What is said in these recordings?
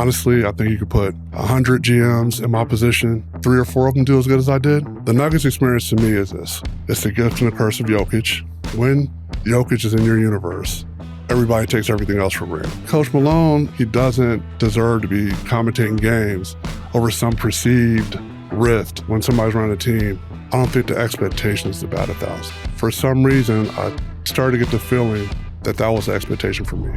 honestly, I think you could put 100 GMs in my position, 3 or 4 of them do as good as I did. The Nuggets experience to me is this. It's the gift and the curse of Jokic. When Jokic is in your universe, everybody takes everything else for granted. Coach Malone, he doesn't deserve to be commentating games over some perceived rift when somebody's running a team. I don't think the expectation is about 1,000. For some reason, I started to get the feeling that that was the expectation for me.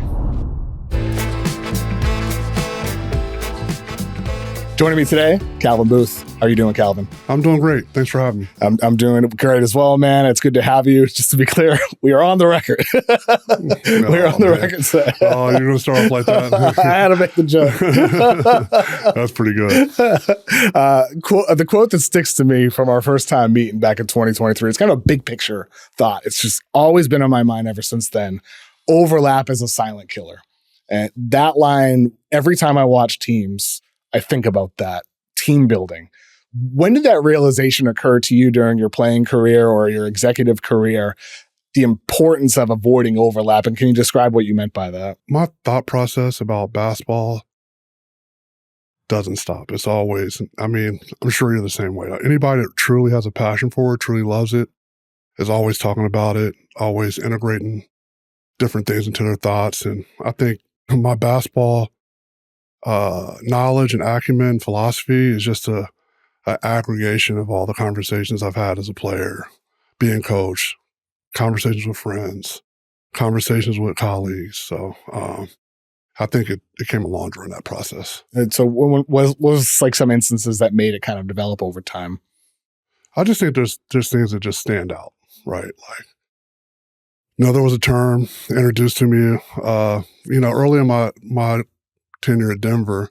Joining me today, Calvin Booth. How are you doing, Calvin? I'm doing great. Thanks for having me. I'm doing great as well, man. It's good to have you. Just to be clear, we are on the record. We're on the record. Oh, you're going to start off like that? I had to make the joke. That's pretty good. The quote that sticks to me from our first time meeting back in 2023, it's kind of a big picture thought. It's just always been on my mind ever since then. Overlap is a silent killer. And that line, every time I watch teams, I think about that team building. When did that realization occur to you during your playing career or your executive career, the importance of avoiding overlap? And can you describe what you meant by that? My thought process about basketball doesn't stop. It's always, I'm sure you're the same way. Anybody that truly has a passion for it, truly loves it, is always talking about it, always integrating different things into their thoughts. And I think my basketball knowledge and acumen, philosophy is just an aggregation of all the conversations I've had as a player, being coached, conversations with friends, conversations with colleagues. So I think it came along during that process. And so what was like some instances that made it kind of develop over time? I just think there's things that just stand out, right? Like, there was a term introduced to me, early in my tenure at Denver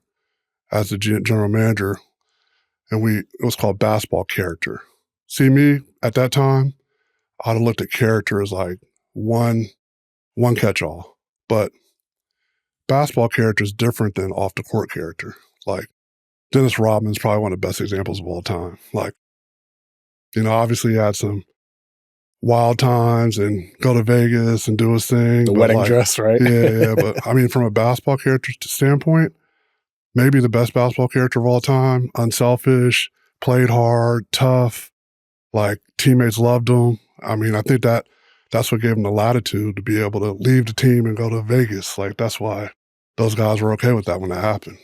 as the general manager, and it was called basketball character. See, me at that time, I'd have looked at character as like one catch-all, but basketball character is different than off the court character. Like Dennis Rodman's probably one of the best examples of all time. Like, obviously he had some wild times and go to Vegas and do his thing. The wedding dress, right? Yeah. But from a basketball character standpoint, maybe the best basketball character of all time, unselfish, played hard, tough, like teammates loved him. I think that's what gave him the latitude to be able to leave the team and go to Vegas. Like, that's why those guys were okay with that when that happened,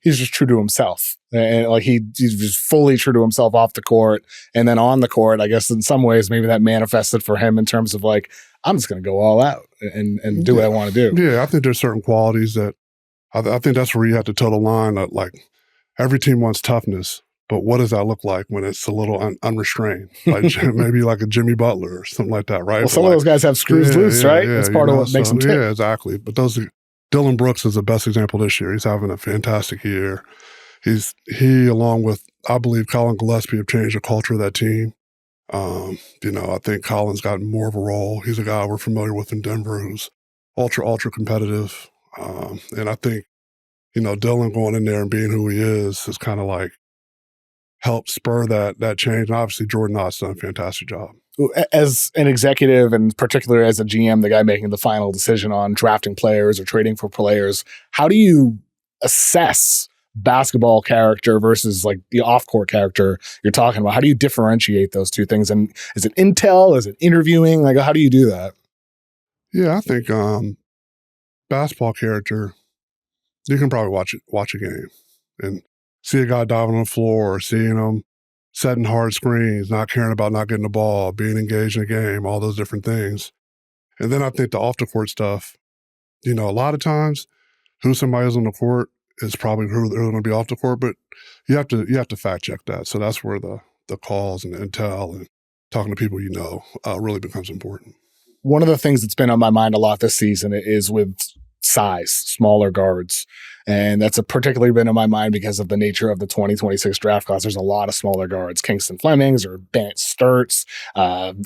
He's just true to himself. And like he's just fully true to himself off the court. And then on the court, I guess in some ways, maybe that manifested for him in terms of like, I'm just going to go all out and do what I want to do. Yeah, I think there's certain qualities that I think that's where you have to toe the line. That, like, every team wants toughness, but what does that look like when it's a little unrestrained? Like maybe like a Jimmy Butler or something like that, right? Well, some of those guys have screws loose, right? That's part of what makes them tick. Yeah, exactly. But Dylan Brooks is the best example this year. He's having a fantastic year. He, along with, I believe, Colin Gillespie, have changed the culture of that team. I think Colin's gotten more of a role. He's a guy we're familiar with in Denver who's ultra competitive. And I think, Dylan going in there and being who he is kind of like helped spur that change. And obviously Jordan Knott's done a fantastic job. As an executive, and particularly as a GM, the guy making the final decision on drafting players or trading for players, how do you assess basketball character versus like the off-court character you're talking about? How do you differentiate those two things? And is it intel? Is it interviewing? Like, how do you do that? Yeah, I think basketball character, you can probably watch a game and see a guy diving on the floor, or seeing him setting hard screens, not caring about not getting the ball, being engaged in the game, all those different things. And then I think the off-the-court stuff, a lot of times who somebody is on the court is probably who they're going to be off the court, but you have to fact check that. So that's where the calls and the intel and talking to people really becomes important. One of the things that's been on my mind a lot this season is with size, smaller guards. And that's particularly been in my mind because of the nature of the 2026 draft class. There's a lot of smaller guards, Kingston Flemings or Bennett Sturts,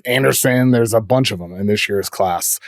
Anderson. There's a bunch of them in this year's class.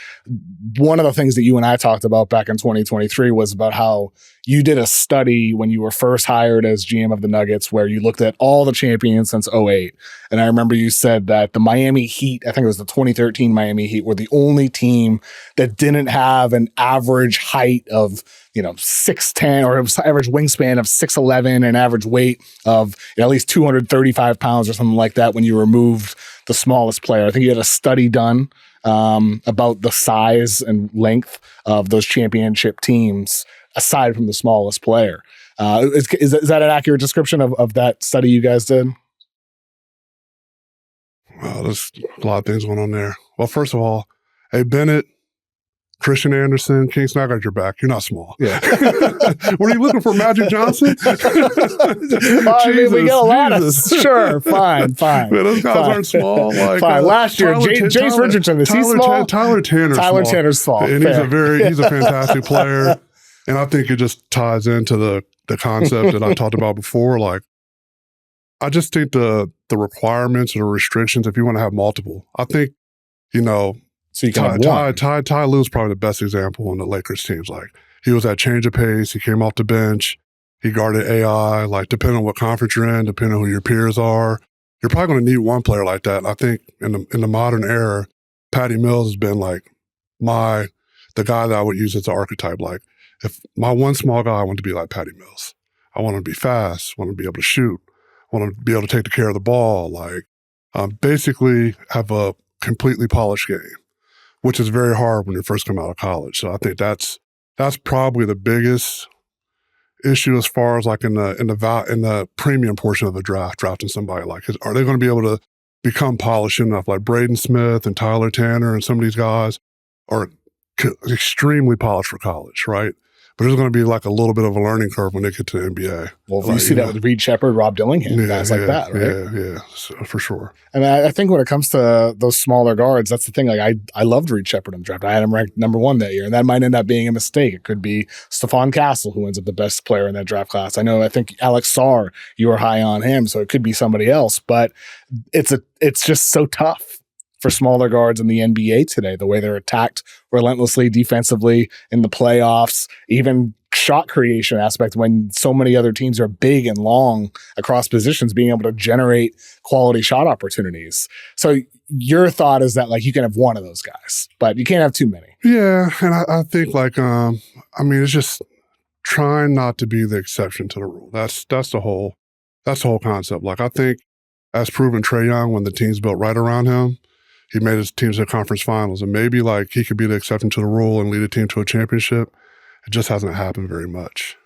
One of the things that you and I talked about back in 2023 was about how you did a study when you were first hired as GM of the Nuggets where you looked at all the champions since 2008. And I remember you said that the Miami Heat, I think it was the 2013 Miami Heat, were the only team that didn't have an average height of 6'10", or average wingspan of 6'11", and average weight of at least 235 pounds or something like that when you removed the smallest player. I think you had a study done about the size and length of those championship teams aside from the smallest player. Is that an accurate description of that study you guys did? Well, there's a lot of things going on there. Well, first of all, hey, Bennett, Christian Anderson, Kingston, I got your back. You're not small. Yeah. Were you looking for Magic Johnson? I mean, we get a lot of, sure, fine. Man, those guys aren't small. Like, fine. Last year, Jace Richardson, is he small? Tyler Tanner's small. And he's a fantastic player. And I think it just ties into the concept that I talked about before. Like, I just think the requirements or the restrictions, if you want to have multiple, I think, so you can Ty Lue's probably the best example on the Lakers teams. Like, he was at change of pace. He came off the bench. He guarded AI. Like, depending on what conference you're in, depending on who your peers are, you're probably going to need one player like that. And I think in the modern era, Patty Mills has been like the guy that I would use as an archetype. Like, if my one small guy, I want to be like Patty Mills. I want to be fast. I want to be able to shoot. I want to be able to take the care of the ball. Like, basically have a completely polished game, which is very hard when you first come out of college. So I think that's probably the biggest issue as far as like in the premium portion of the draft, drafting somebody like, are they going to be able to become polished enough? Like Braden Smith and Tyler Tanner and some of these guys are extremely polished for college, right? But there's going to be like a little bit of a learning curve when they get to the NBA. Well, you see that with Reed Sheppard, Rob Dillingham, guys like that, right? Yeah, so, for sure. And I think when it comes to those smaller guards, that's the thing. Like, I loved Reed Sheppard in the draft. I had him ranked number 1 that year, and that might end up being a mistake. It could be Stephon Castle, who ends up the best player in that draft class. I think Alex Sarr, you were high on him, so it could be somebody else. But it's just so tough for smaller guards in the NBA today, the way they're attacked relentlessly defensively in the playoffs, even shot creation aspect when so many other teams are big and long across positions, being able to generate quality shot opportunities. So your thought is that like you can have one of those guys, but you can't have too many. Yeah, and I think like it's just trying not to be the exception to the rule. That's the whole concept. Like, I think as proven Trae Young, when the team's built right around him, he made his teams to the conference finals, and maybe like he could be the exception to the rule and lead a team to a championship. It just hasn't happened very much.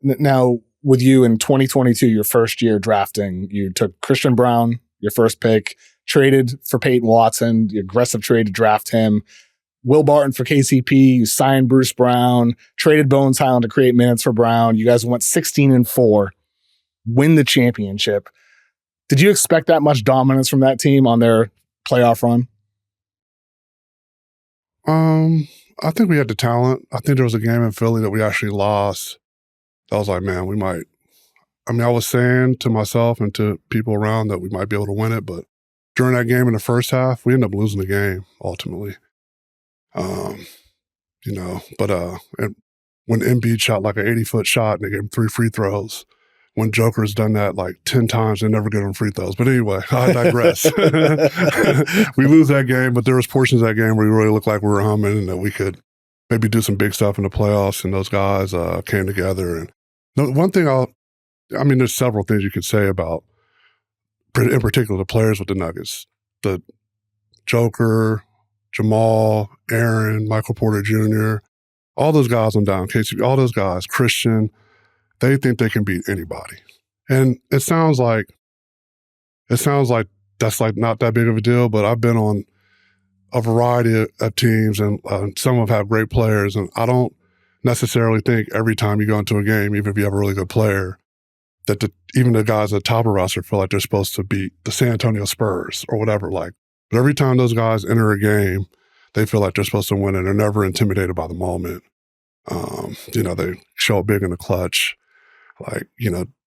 Now, with you in 2022, your first year drafting, you took Christian Braun, your first pick, traded for Peyton Watson, the aggressive trade to draft him. Will Barton for KCP, you signed Bruce Brown, traded Bones Highland to create minutes for Brown. You guys went 16-4, win the championship. Did you expect that much dominance from that team on their playoff run? I think we had the talent. I think there was a game in Philly that we actually lost. I was like, man, we might. I was saying to myself and to people around that we might be able to win it, but during that game in the first half, we ended up losing the game ultimately. And when Embiid shot like an 80-foot shot and they gave him 3 free throws, when Joker's done that like 10 times, they never give him free throws. But anyway, I digress. We lose that game, but there was portions of that game where we really looked like we were humming and that we could maybe do some big stuff in the playoffs, and those guys came together. And one thing there's several things you could say about, in particular, the players with the Nuggets. The Joker, Jamal, Aaron, Michael Porter Jr., all those guys on down, KCP, all those guys, Christian, they think they can beat anybody. And it sounds like that's like not that big of a deal, but I've been on a variety of teams, and some have had great players, and I don't necessarily think every time you go into a game, even if you have a really good player, that even the guys at the top of the roster feel like they're supposed to beat the San Antonio Spurs or whatever. Like, but every time those guys enter a game, they feel like they're supposed to win, and they're never intimidated by the moment. They show up big in the clutch. Like,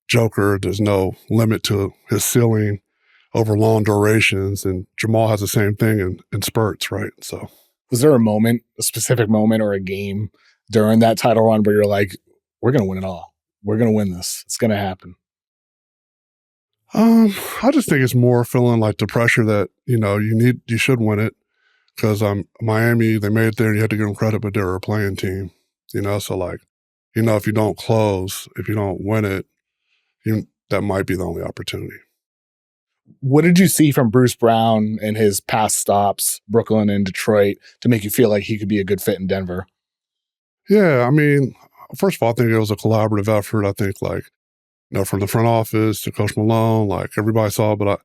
Joker, there's no limit to his ceiling over long durations, and Jamal has the same thing in spurts, right? So, was there a specific moment or a game during that title run where you're like, we're going to win it all. We're going to win this. It's going to happen. I just think it's more feeling like the pressure that, you should win it, because Miami, they made it there and you had to give them credit, but they were a playing team, so like, if you don't close, if you don't win it, that might be the only opportunity. What did you see from Bruce Brown and his past stops, Brooklyn and Detroit, to make you feel like he could be a good fit in Denver? Yeah, I mean, first of all, I think it was a collaborative effort. I think, like, from the front office to Coach Malone, like, everybody saw, but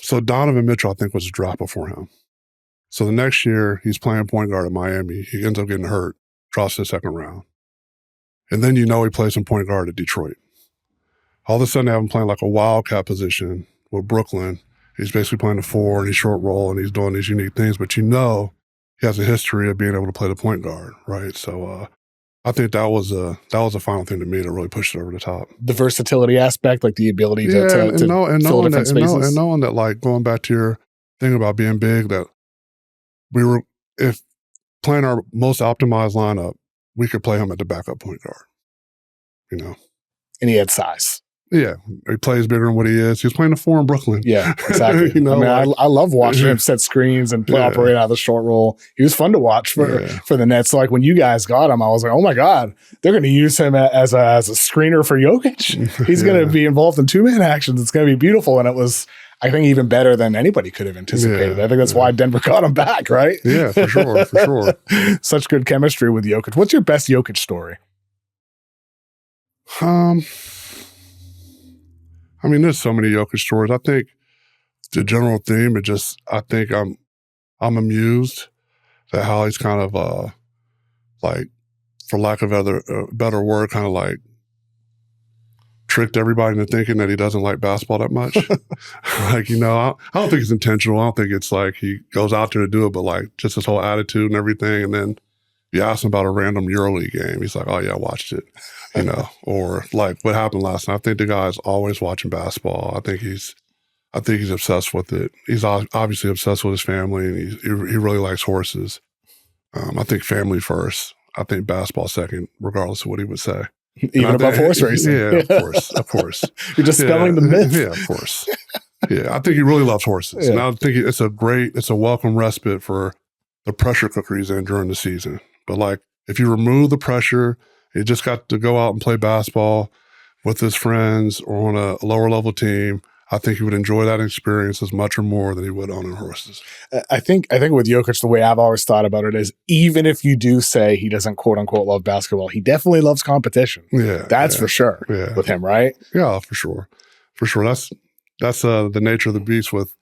so Donovan Mitchell, I think, was a drop before him. So the next year, he's playing point guard at Miami. He ends up getting hurt, drops to the second round. And then he plays some point guard at Detroit. All of a sudden, they have him playing like a wildcat position with Brooklyn. He's basically playing the 4 and he's short roll and he's doing these unique things. But he has a history of being able to play the point guard, right? So I think that was a final thing to me that really pushed it over the top. The versatility aspect, like the ability to fill different spaces. And knowing that, like, going back to your thing about being big, that if playing our most optimized lineup, we could play him at the backup point guard, And he had size. Yeah, he plays bigger than what he is. He was playing the 4 in Brooklyn. Yeah, exactly. I love watching him set screens and operate out of the short roll. He was fun to watch for the Nets. So, like, when you guys got him, I was like, oh my God, they're going to use him as a screener for Jokic. He's going to be involved in 2-man actions. It's going to be beautiful. And it was, I think, even better than anybody could have anticipated. I think that's why Denver got him back, right? Yeah, for sure. Such good chemistry with Jokic. What's your best Jokic story? I mean, there's so many Jokic stories. I think the general theme is I think I'm amused at how he's kind of like, for lack of a better word, kind of like tricked everybody into thinking that he doesn't like basketball that much. Like, I don't think it's intentional. I don't think it's like he goes out there to do it, but like just his whole attitude and everything. And then you ask him about a random EuroLeague game. He's like, oh yeah, I watched it. Or like what happened last night. I think the guy's always watching basketball. I think he's obsessed with it. He's obviously obsessed with his family, and he really likes horses. I think family first. I think basketball second, regardless of what he would say. Even above horse racing. Yeah, of course. You're just spelling the myth. Yeah, of course. Yeah, I think he really loves horses. Yeah. And I think it's a welcome respite for the pressure cooker he's in during the season. But like, if you remove the pressure, he just got to go out and play basketball with his friends or on a lower level team, I think he would enjoy that experience as much or more than he would owning horses. I think with Jokic, the way I've always thought about it is, even if you do say he doesn't quote unquote love basketball, he definitely loves competition. Yeah, that's for sure. Yeah. With him, right? Yeah, for sure. That's the nature of the beast with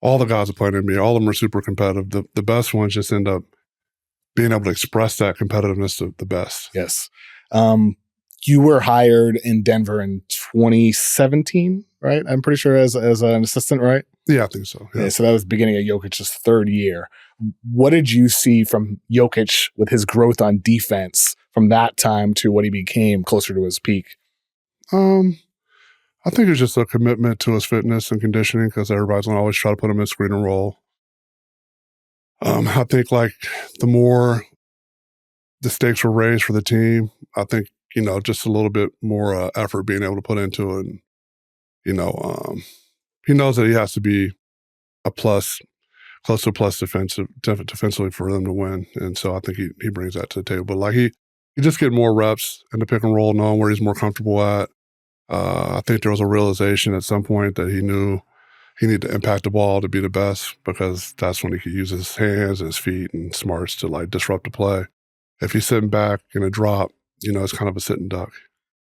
all the guys that play in the NBA. All of them are super competitive. The best ones just end up being able to express that competitiveness to the best. Yes. You were hired in Denver in 2017, right? I'm pretty sure as an assistant, right? Yeah, I think so. Yeah, so that was the beginning of Jokic's third year. What did you see from Jokic with his growth on defense from that time to what he became closer to his peak? I think it's just a commitment to his fitness and conditioning, because everybody's going to always try to put him in screen and roll. I think, like, the more the stakes were raised for the team, I think, just a little bit more effort being able to put into it. And, he knows that he has to be a plus, close to a plus defensively for them to win. And so I think he brings that to the table. But like, he just get more reps in the pick and roll, knowing where he's more comfortable at. I think there was a realization at some point that he knew he needed to impact the ball to be the best, because that's when he could use his hands and his feet and smarts to like disrupt the play. If he's sitting back in a drop, it's kind of a sitting duck.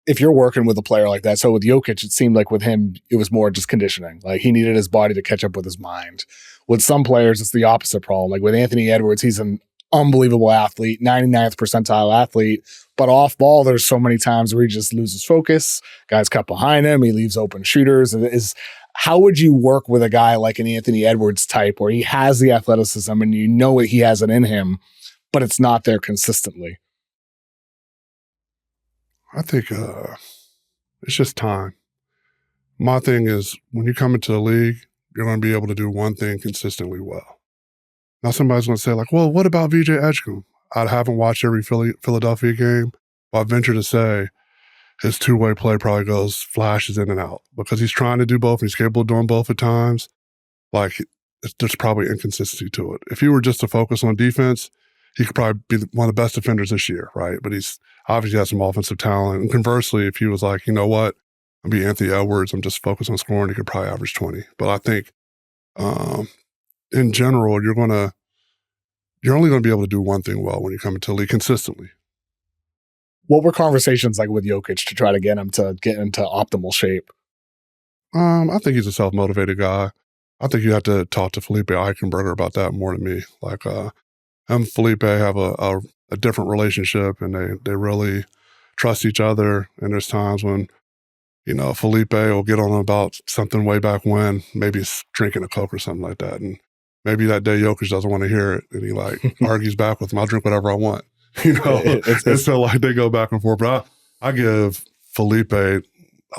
If you're working with a player like that, so with Jokic, it seemed like with him, it was more just conditioning. Like, he needed his body to catch up with his mind. With some players, it's the opposite problem. Like with Anthony Edwards, he's an unbelievable athlete, 99th percentile athlete, but off ball, there's so many times where he just loses focus. Guys cut behind him. He leaves open shooters. How would you work with a guy like an Anthony Edwards type, where he has the athleticism and he has it in him, but it's not there consistently? I think it's just time. My thing is, when you come into the league, you're going to be able to do one thing consistently well. Now, somebody's going to say, like, well, what about VJ Edgecombe? I haven't watched every Philadelphia game, but I venture to say his two-way play probably flashes in and out, because he's trying to do both and he's capable of doing both at times. Like, there's probably inconsistency to it. If he were just to focus on defense, he could probably be one of the best defenders this year, right? But he's obviously has some offensive talent. And conversely, if he was like, you know what, I'll be Anthony Edwards, I'm just focused on scoring, he could probably average 20. But I think in general, you're only going to be able to do one thing well when you come into the league consistently. What were conversations like with Jokic to try to get him to get into optimal shape? I think he's a self-motivated guy. I think you have to talk to Felipe Eichenberger about that more than me. Like, him and Felipe have a different relationship, and they really trust each other. And there's times when, you know, Felipe will get on about something way back when, maybe he's drinking a Coke or something like that. And maybe that day Jokic doesn't want to hear it, and he like argues back with him, I'll drink whatever I want. You know, and so like they go back and forth. But I give Felipe a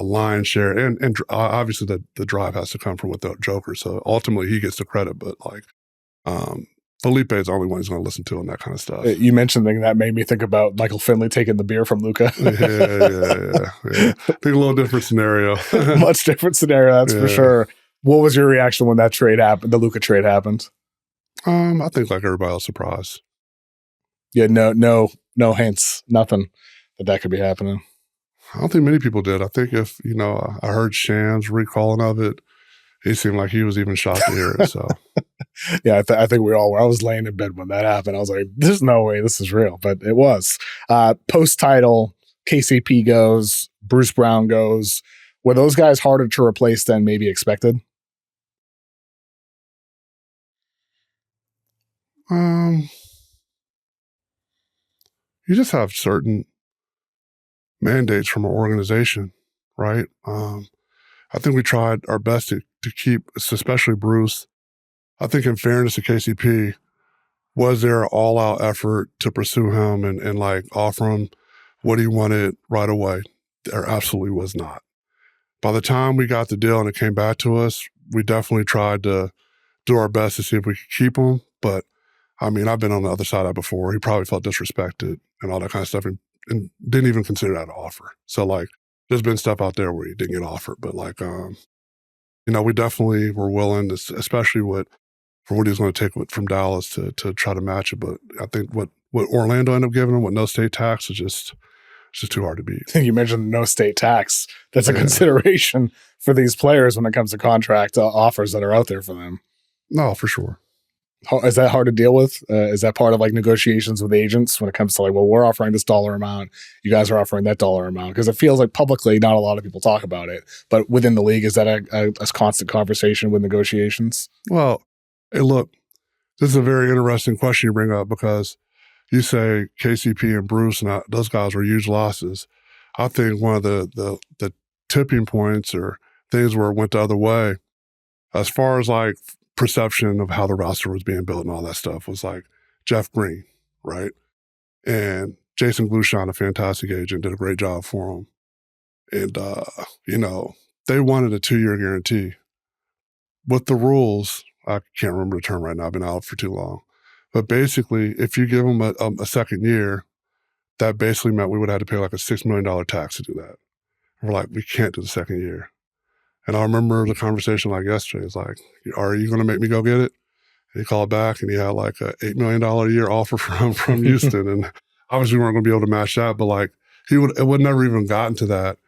lion's share, and obviously the drive has to come from with the Joker. So ultimately he gets the credit. But like, Felipe is the only one who's going to listen to him, that kind of stuff. You mentioned something that made me think about Michael Finley taking the beer from Luka. Yeah. I think a little different scenario. Much different scenario, that's for sure. What was your reaction when that trade happened? The Luka trade happened. I think like everybody else, surprised. Yeah, no hints, nothing that could be happening. I don't think many people did. I think if, you know, I heard Sham's recalling of it, he seemed like he was even shocked to hear it. So, yeah, I think we all were. I was laying in bed when that happened. I was like, there's no way this is real, but it was. Post-title, KCP goes, Bruce Brown goes. Were those guys harder to replace than maybe expected? You just have certain mandates from an organization, right? I think we tried our best to keep, especially Bruce. I think in fairness to KCP, was there an all-out effort to pursue him and like offer him what he wanted right away? There absolutely was not. By the time we got the deal and it came back to us, we definitely tried to do our best to see if we could keep him. But I mean, I've been on the other side of that before. He probably felt disrespected and all that kind of stuff and didn't even consider that an offer. So like, there's been stuff out there where he didn't get offered, but like, you know, we definitely were willing to, especially for what he was going to take from Dallas to try to match it. But I think what Orlando ended up giving him with no state tax is just too hard to beat. You mentioned no state tax. That's a consideration for these players when it comes to contract offers that are out there for them. No, for sure. Is that hard to deal with? Is that part of like negotiations with agents when it comes to like, well, we're offering this dollar amount, you guys are offering that dollar amount? Because it feels like publicly not a lot of people talk about it, but within the league, is that a constant conversation with negotiations? Well, hey, look, this is a very interesting question you bring up because you say KCP and Bruce, and those guys were huge losses. I think one of the tipping points or things where it went the other way, as far as like perception of how the roster was being built and all that stuff, was like Jeff Green, right? And Jason Glushon, a fantastic agent, did a great job for him. And, you know, they wanted a 2-year guarantee. With the rules, I can't remember the term right now, I've been out for too long. But basically, if you give them a second year, that basically meant we would have to pay like a $6 million tax to do that. And we're like, we can't do the second year. And I remember the conversation like yesterday. It's like, are you going to make me go get it? And he called back and he had like a $8 million a year offer from Houston. And obviously we weren't going to be able to match that, but like it would never even gotten to that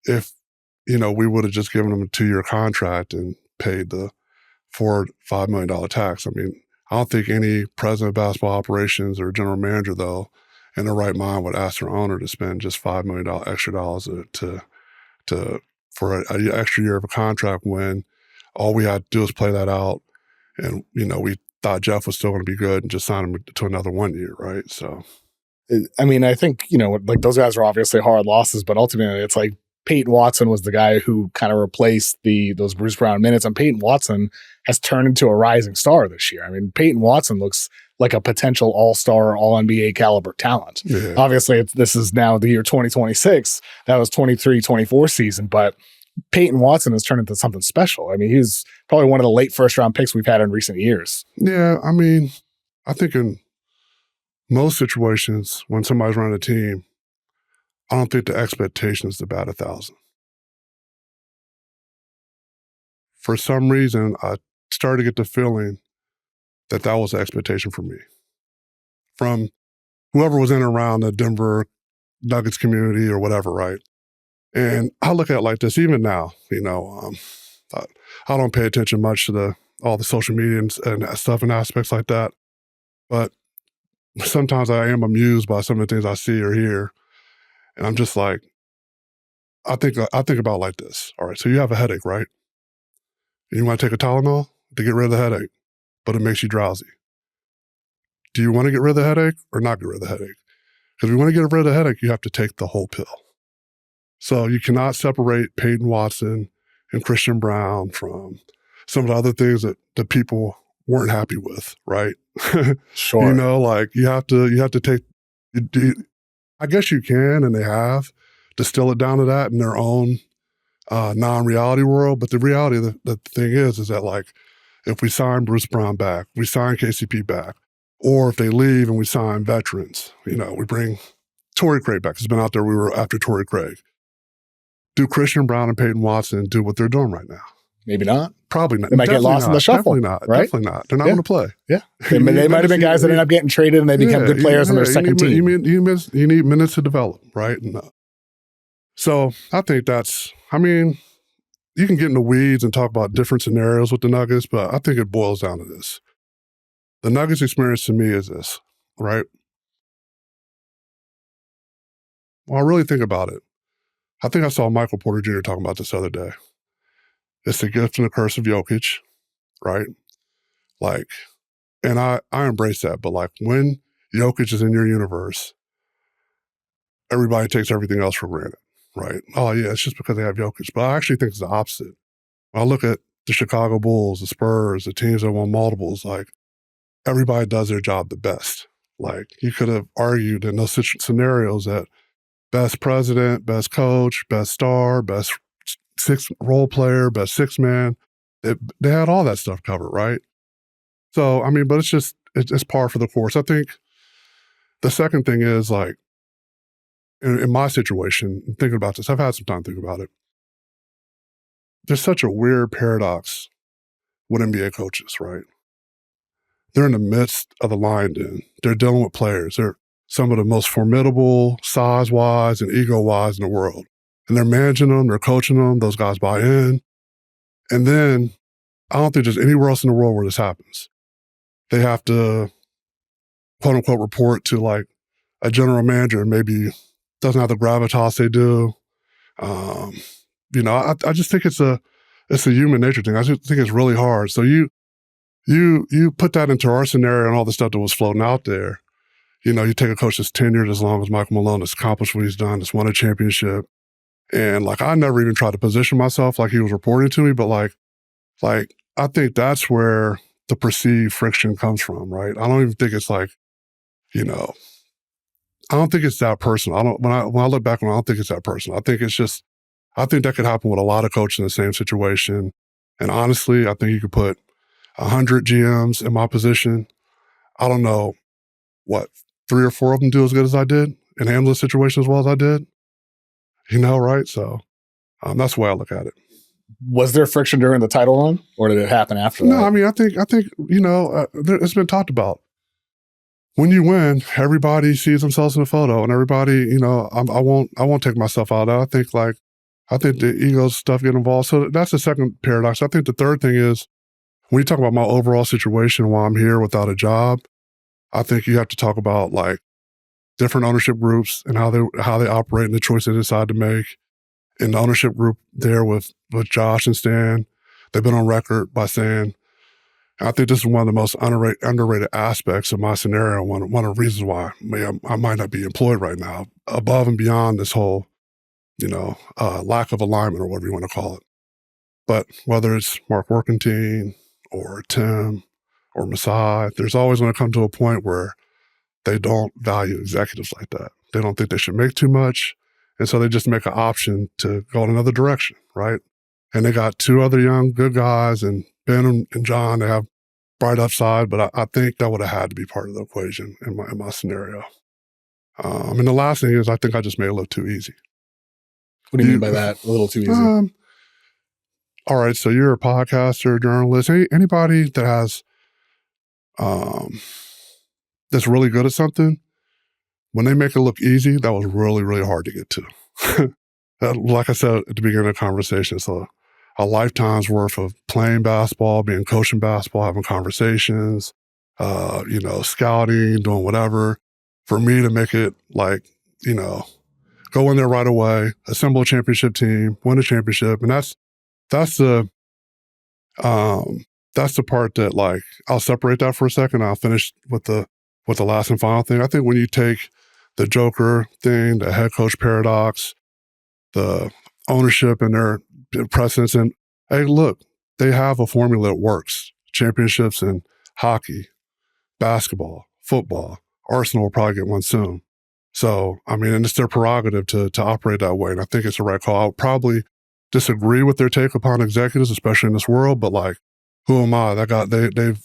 if, you know, we would have just given him a 2-year contract and paid the $4-5 million tax. I mean, I don't think any president of basketball operations or general manager, though, in their right mind would ask their owner to spend just $5 million extra dollars for an extra year of a contract when all we had to do is play that out. And, you know, we thought Jeff was still going to be good and just sign him to another 1 year, right? So, I mean, I think, you know, like those guys are obviously hard losses, but ultimately it's like Peyton Watson was the guy who kind of replaced those Bruce Brown minutes, and Peyton Watson has turned into a rising star this year. I mean, Peyton Watson looks like a potential all-star, all-NBA caliber talent. Yeah. Obviously, this is now the year 2026. That was 23-24 season, but Peyton Watson has turned into something special. I mean, he's probably one of the late first-round picks we've had in recent years. Yeah, I mean, I think in most situations when somebody's running a team, I don't think the expectation is to bat 1,000. For some reason, I started to get the feeling that was the expectation for me. from whoever was in and around the Denver Nuggets community or whatever, right? And I look at it like this, even now, I don't pay attention much to all the social media and stuff and aspects like that. But sometimes I am amused by some of the things I see or hear. And I'm just like, I think about it like this. All right, so you have a headache, right? And you want to take a Tylenol to get rid of the headache, but it makes you drowsy. Do you want to get rid of the headache or not get rid of the headache? Because if you want to get rid of the headache, you have to take the whole pill. So you cannot separate Peyton Watson and Christian Brown from some of the other things that people weren't happy with, right? Sure. You have to take, I guess you can, and they have, distill it down to that in their own non-reality world. But the reality of the thing is that like, if we sign Bruce Brown back, we sign KCP back, or if they leave and we sign veterans, we bring Torrey Craig back. He's been out there. We were after Torrey Craig. Do Christian Brown and Peyton Watson do what they're doing right now? Maybe not. Probably not. They might get lost in the shuffle. Definitely not. Right? Definitely not. They're not going to play. Yeah. They might have been guys that end up getting traded and they become good players on their second team. You need minutes to develop, right? So I think you can get in the weeds and talk about different scenarios with the Nuggets, but I think it boils down to this. The Nuggets experience to me is this, right? Well, I really think about it. I think I saw Michael Porter Jr. talking about this the other day. It's the gift and the curse of Jokic, right? Like, and I embrace that, but like when Jokic is in your universe, everybody takes everything else for granted, right? Oh yeah, it's just because they have Jokic. But I actually think it's the opposite. When I look at the Chicago Bulls, the Spurs, the teams that won multiples, like everybody does their job the best. Like you could have argued in those scenarios that best president, best coach, best star, best sixth role player, best sixth man. They had all that stuff covered, right? So, but it's par for the course. I think the second thing is like, in my situation, thinking about this, I've had some time to think about it. There's such a weird paradox with NBA coaches, right? They're in the midst of the lion den. They're dealing with players. They're some of the most formidable size-wise and ego-wise in the world. And they're managing them, they're coaching them, those guys buy in. And then I don't think there's anywhere else in the world where this happens. They have to, quote unquote, report to like a general manager, maybe doesn't have the gravitas they do. I just think it's a human nature thing. I just think it's really hard. So you put that into our scenario and all the stuff that was floating out there. You take a coach that's tenured as long as Michael Malone, that's accomplished what he's done, that's won a championship. And like, I never even tried to position myself like he was reporting to me, but like I think that's where the perceived friction comes from, right? I don't even think it's like, I don't think it's that personal. When I look back, I don't think it's that personal. I think that could happen with a lot of coaches in the same situation. And honestly, I think you could put 100 GMs in my position. I don't know what, 3 or 4 of them do as good as I did and handle the situation as well as I did. Right? So that's the way I look at it. Was there friction during the title run, or did it happen after that? No, I think it's been talked about. When you win, everybody sees themselves in the photo, and everybody, I won't take myself out of that. I think the ego stuff get involved. So that's the second paradox. I think the third thing is when you talk about my overall situation while I'm here without a job, I think you have to talk about like different ownership groups and how they operate and the choice they decide to make. In the ownership group there with Josh and Stan, they've been on record by saying, I think this is one of the most underrated aspects of my scenario. One of the reasons why I might not be employed right now, above and beyond this whole, lack of alignment or whatever you want to call it. But whether it's Mark Workentine or Tim or Masai, there's always going to come to a point where they don't value executives like that. They don't think they should make too much. And so they just make an option to go in another direction, right? And they got 2 other young, good guys, and Ben and John, they have bright upside, but I think that would have had to be part of the equation in my scenario. And the last thing is I think I just made it look too easy. What do you mean by that? A little too easy? All right, so you're a podcaster, journalist, anybody that has that's really good at something, when they make it look easy, that was really, really hard to get to. Like I said at the beginning of the conversation, it's a lifetime's worth of playing basketball, being coaching basketball, having conversations, scouting, doing whatever. For me to make it like, go in there right away, assemble a championship team, win a championship. And that's the part that, like, I'll separate that for a second. I'll finish with the last and final thing. I think when you take the Joker thing, the head coach paradox, the ownership and their precedence, and hey, look, they have a formula that works. Championships in hockey, basketball, football. Arsenal will probably get one soon. So, I mean, and it's their prerogative to operate that way. And I think it's the right call. I would probably disagree with their take upon executives, especially in this world, but like, who am I? They've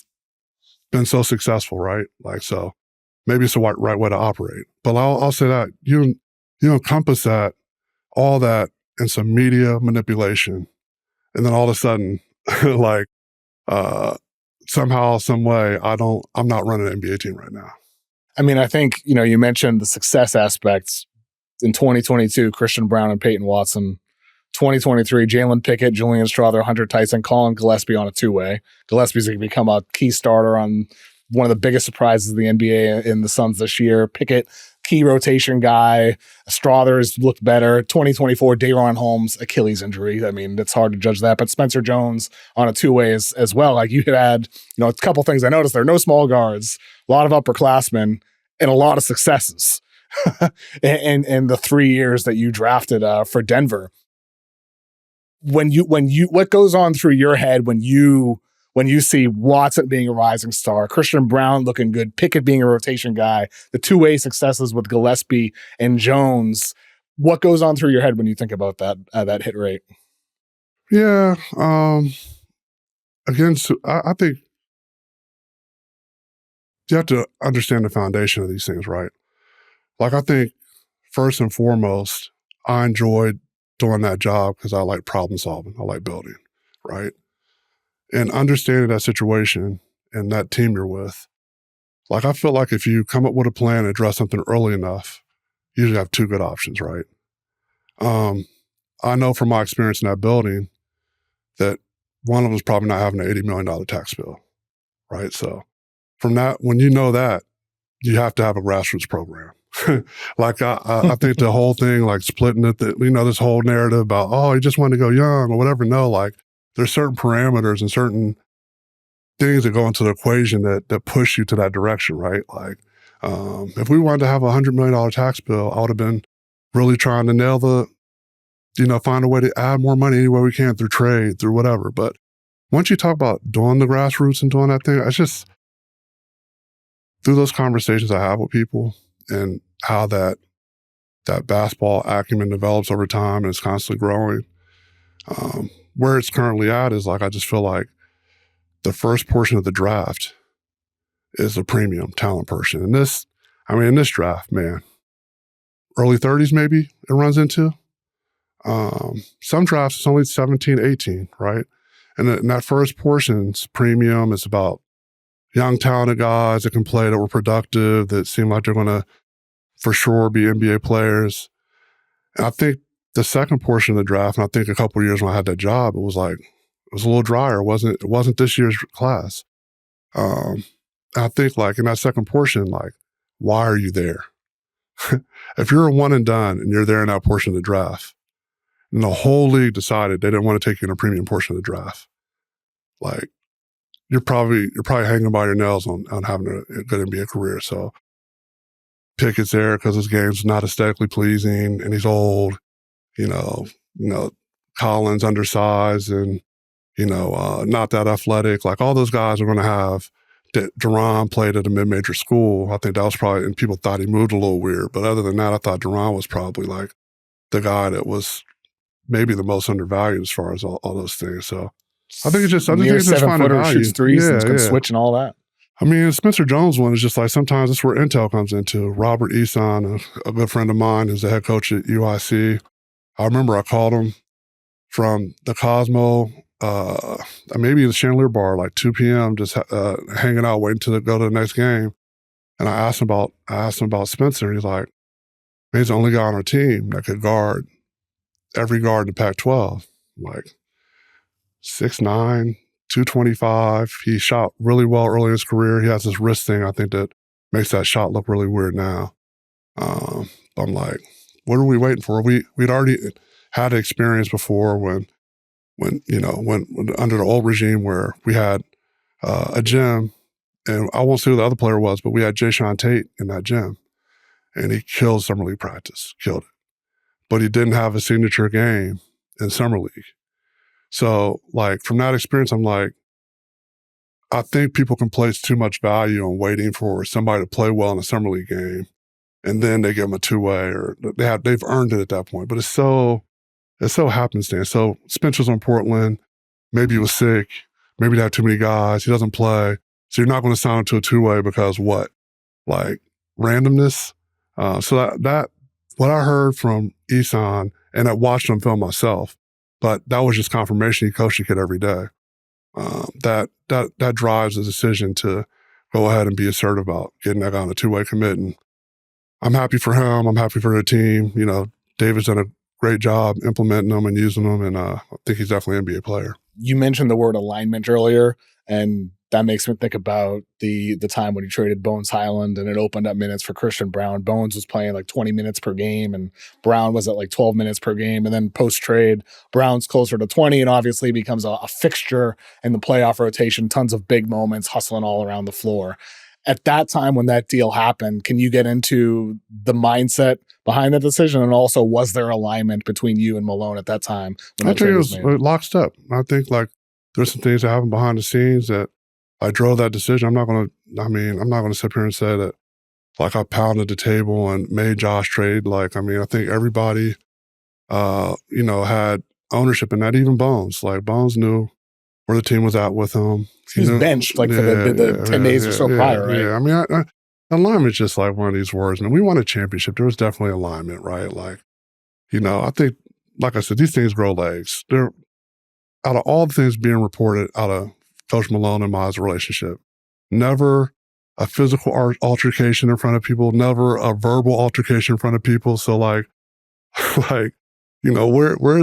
been so successful, right? Like, so maybe it's the right way to operate. But I'll say that you encompass all that in some media manipulation. And then all of a sudden, like, somehow, some way, I'm not running an NBA team right now. I mean, I think, you mentioned the success aspects. In 2022, Christian Brown and Peyton Watson. 2023, Jalen Pickett, Julian Strawther, Hunter Tyson, Colin Gillespie on a two-way. Gillespie's going to become a key starter on one of the biggest surprises of the NBA in the Suns this year. Pickett, key rotation guy. Strawther's looked better. 2024, Daron Holmes, Achilles injury. I mean, it's hard to judge that. But Spencer Jones on a two-way as well. Like, you had, a couple things I noticed. There are no small guards, a lot of upperclassmen, and a lot of successes in the 3 years that you drafted for Denver. When you what goes on through your head when you see Watson being a rising star, Christian Brown looking good, Pickett being a rotation guy, the two-way successes with Gillespie and Jones, what goes on through your head when you think about that hit rate? Yeah. Again, so I think you have to understand the foundation of these things, right? Like, I think first and foremost, I enjoyed doing that job because I like problem solving. I like building, right? And understanding that situation and that team you're with, like, I feel like if you come up with a plan and address something early enough, you usually have two good options, right? I know from my experience in that building that one of them is probably not having an $80 million tax bill, right? So from that, when you know that, you have to have a grassroots program. Like, I think the whole thing, like splitting it, this whole narrative about, oh, you just want to go young or whatever. No, like, there's certain parameters and certain things that go into the equation that push you to that direction, right? Like, if we wanted to have a $100 million tax bill, I would have been really trying to nail find a way to add more money any way we can through trade, through whatever. But once you talk about doing the grassroots and doing that thing, it's just through those conversations I have with people and how that basketball acumen develops over time and it's constantly growing. Where it's currently at is, like, I just feel like the first portion of the draft is a premium talent person. And in this draft, man, early 30s maybe it runs into. Some drafts it's only 17, 18, right? And that first portion's premium. It's about young, talented guys that can play, that were productive, that seem like they're going to for sure be NBA players. And I think the second portion of the draft, and I think a couple of years when I had that job, it was a little drier. It wasn't this year's class. And I think, like, in that second portion, like, why are you there? If you're a one and done and you're there in that portion of the draft, and the whole league decided they didn't want to take you in a premium portion of the draft, like, you're probably hanging by your nails on having a good NBA career. So Pickett's there because his game's not aesthetically pleasing and he's old. Collins undersized and not that athletic. Like, all those guys are going to have. Duran played at a mid-major school. I think that was probably, and people thought he moved a little weird. But other than that, I thought Duran was probably like the guy that was maybe the most undervalued as far as all those things. So I think it's just, finding value. Shoots threes, and can switch and all that. I mean, Spencer Jones one is just like, sometimes that's where intel comes into. Robert Eason, a good friend of mine, who's the head coach at UIC. I remember I called him from the Cosmo, maybe the Chandelier Bar, like 2 p.m., just hanging out, waiting to go to the next game. And I asked him about Spencer. He's like, man, he's the only guy on our team that could guard every guard in the Pac-12. I'm like, 6'9", 225. He shot really well early in his career. He has this wrist thing, I think, that makes that shot look really weird now. I'm like, what are we waiting for? We'd already had experience before when under the old regime where we had a gym, and I won't say who the other player was, but we had Jayshawn Tate in that gym, and he killed summer league practice, killed it. But he didn't have a signature game in summer league. So, like, from that experience, I'm like, I think people can place too much value on waiting for somebody to play well in a summer league game, and then they give them a two-way, or they've earned it at that point. But it's so happenstance. So Spencer's on Portland. Maybe he was sick. Maybe they had too many guys. He doesn't play. So you're not going to sign him to a two-way because what? Like randomness. So that what I heard from Isan, and I watched him film myself, but that was just confirmation. He coached the kid every day. That drives the decision to go ahead and be assertive about getting that guy on a two-way commit. And I'm happy for him. I'm happy for the team. You know, David's done a great job implementing them and using them, and I think he's definitely an NBA player. You mentioned the word alignment earlier, and that makes me think about the time when he traded Bones Highland and it opened up minutes for Christian Braun. Bones was playing like 20 minutes per game and Braun was at like 12 minutes per game. And then post-trade, Braun's closer to 20 and obviously becomes a fixture in the playoff rotation, tons of big moments, hustling all around the floor. At that time when that deal happened, can you get into the mindset behind the decision? And also, was there alignment between you and Malone at that time? I think it was lockstep. I think like there's some things that happen behind the scenes that I drove that decision. I'm not going to sit here and say that like I pounded the table and made Josh trade. Like, I mean, I think everybody, had ownership in that, even Bones. Like Bones knew where the team was at with him. He was benched like for the 10 days or so prior, right? Yeah, I mean, alignment's just like one of these words. I mean, we won a championship. There was definitely alignment, right? Like, I think, like I said, these things grow legs. They're out of all the things being reported out of Coach Malone and my relationship, never a physical altercation in front of people, never a verbal altercation in front of people. So like, where's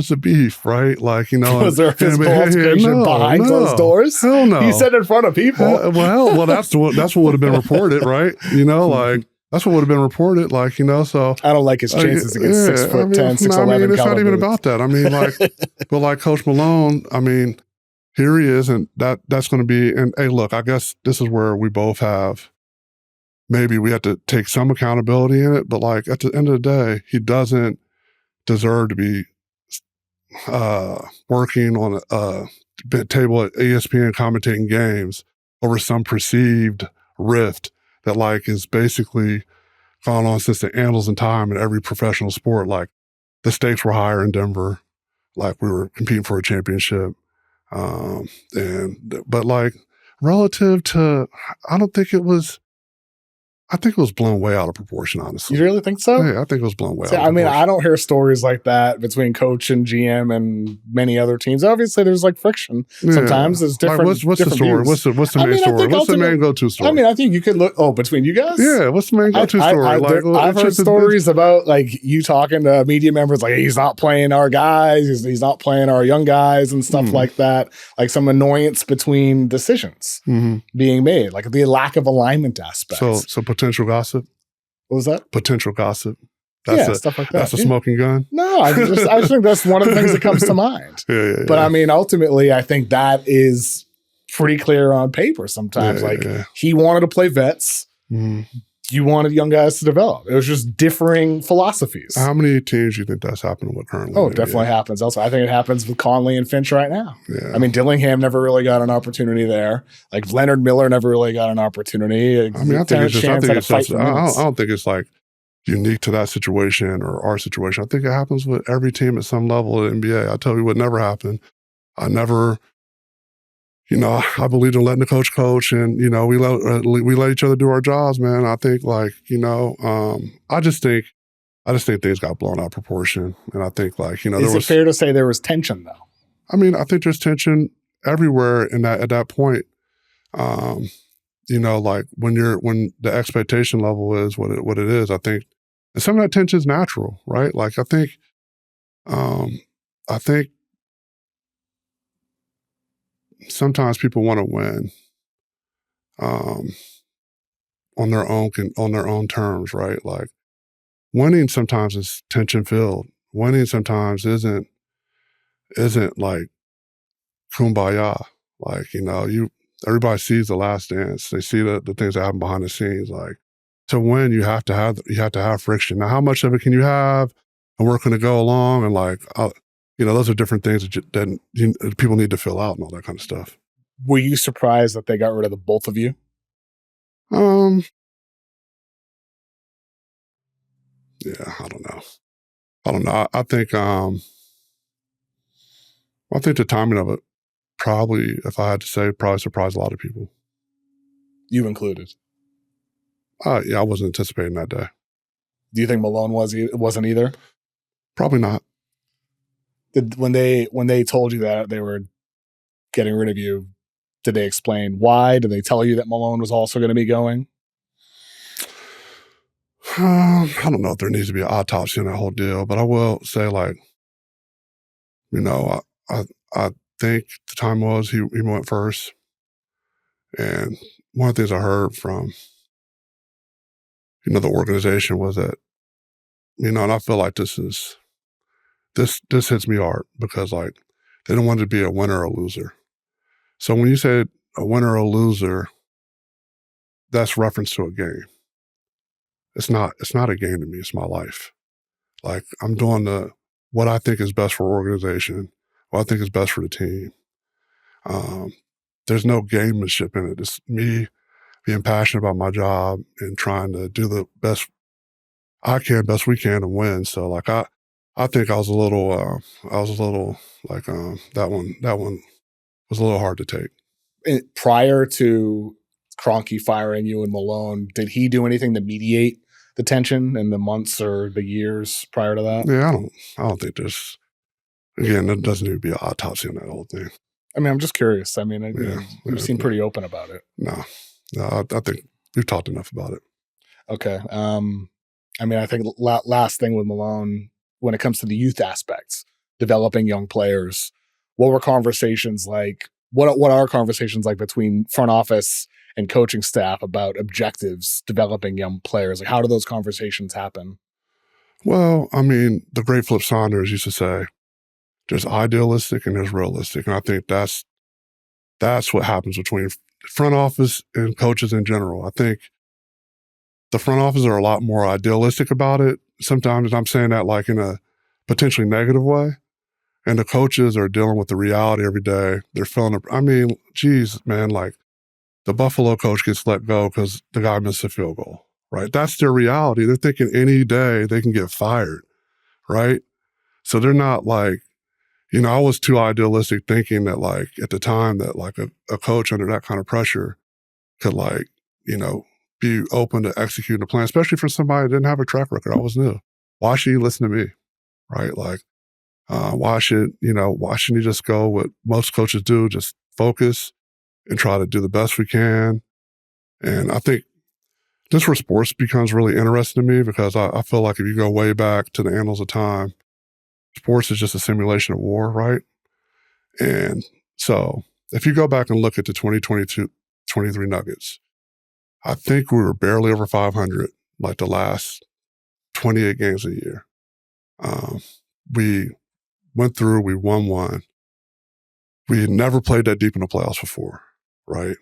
the beef, right? Like, was there a physical altercation behind closed doors? Hell no. He said in front of people. Well, that's what would have been reported, right? Like that's what would have been reported. Like, so I don't like his chances against 6'10", 6'11". It's not even about that. I mean, like, but like Coach Malone, I mean, here he is, and that's going to be. And hey, look, I guess this is where we both have. Maybe we have to take some accountability in it, but like at the end of the day, he doesn't deserve to be working on a table at ESPN commentating games over some perceived rift that like is basically gone on since the annals and time in every professional sport. Like the stakes were higher in Denver, like we were competing for a championship, but like relative to, I think it was blown way out of proportion, honestly. You really think so? Yeah, I think it was blown way out of proportion. I mean, I don't hear stories like that between coach and GM and many other teams. Obviously, there's like friction. Sometimes there's different. Like what's the story? Views. What's the main story? What's the main go-to story? I mean, I think you could look. Oh, between you guys? Yeah, what's the main go-to story? I've heard stories about like you talking to media members, like he's not playing our guys, he's not playing our young guys, and stuff like that. Like some annoyance between decisions being made, like the lack of alignment aspects. So potential gossip. What was that? Potential gossip. Stuff like that. That's a smoking gun? No, I think that's one of the things that comes to mind. But I mean, ultimately, I think that is pretty clear on paper sometimes. He wanted to play vets. You wanted young guys to develop. It was just differing philosophies. How many teams do you think that's happening with currently? Oh, it definitely happens. Also, I think it happens with Conley and Finch right now. Yeah. I mean, Dillingham never really got an opportunity there. Like Leonard Miller never really got an opportunity. I mean, I don't think it's like unique to that situation or our situation. I think it happens with every team at some level of the NBA. I tell you what never happened. I believe in letting the coach, and we let each other do our jobs, man. I think I just think things got blown out of proportion, and I think Is it fair to say there was tension though? I mean, I think there's tension everywhere at that point. like when the expectation level is what it is, I think, and some of that tension is natural, right? Like I think sometimes people want to win on their own terms, right? Like winning sometimes is tension filled. Winning sometimes isn't like kumbaya. Like, everybody sees The Last Dance. They see the things that happen behind the scenes. Like, to win, you have to have friction. Now, how much of it can you have, and where can it go along? And like, those are different things that people need to fill out and all that kind of stuff. Were you surprised that they got rid of the both of you? Yeah, I don't know. I think the timing of it probably, if I had to say, probably surprised a lot of people. You included. Yeah, I wasn't anticipating that day. Do you think Malone wasn't either? Probably not. When they told you that they were getting rid of you, did they explain why? Did they tell you that Malone was also going to be going? I don't know if there needs to be an autopsy on that whole deal, but I will say, like, I think the time was he went first. And one of the things I heard from, the organization was that, and I feel like this hits me hard because, like, they don't want to be a winner or a loser. So when you say a winner or a loser, that's reference to a game. It's not a game to me. It's my life. Like, I'm doing what I think is best for our organization, what I think is best for the team. There's no gamemanship in it. It's me being passionate about my job and trying to do the best we can to win. So like, I think I was a little like, that one was a little hard to take. Prior to Kroenke firing you and Malone, did he do anything to mediate the tension in the months or the years prior to that? Yeah, I don't think there's, again, there doesn't need to be an autopsy on that whole thing. I mean, I'm just curious. I mean, you seem pretty open about it. No, I think we've talked enough about it. Okay. I mean, I think last thing with Malone, when it comes to the youth aspects, developing young players, what were conversations like? What are conversations like between front office and coaching staff about objectives, developing young players? Like, how do those conversations happen? Well, I mean, the great Flip Saunders used to say, there's idealistic and there's realistic. And I think that's what happens between front office and coaches in general. I think the front office are a lot more idealistic about it. Sometimes I'm saying that like in a potentially negative way. And the coaches are dealing with the reality every day. They're feeling, geez, man, like the Buffalo coach gets let go because the guy missed a field goal, right? That's their reality. They're thinking any day they can get fired, right? So they're not like, I was too idealistic thinking that like at the time that like a coach under that kind of pressure could like, be open to executing a plan, especially for somebody that didn't have a track record. I was new. Why should you listen to me, right? Like, why shouldn't you just go what most coaches do, just focus and try to do the best we can? And I think this is where sports becomes really interesting to me because I feel like if you go way back to the annals of time, sports is just a simulation of war, right? And so if you go back and look at the 2022-23 Nuggets, I think we were barely over 500 like the last 28 games a year. We went through, we won one. We had never played that deep in the playoffs before, right?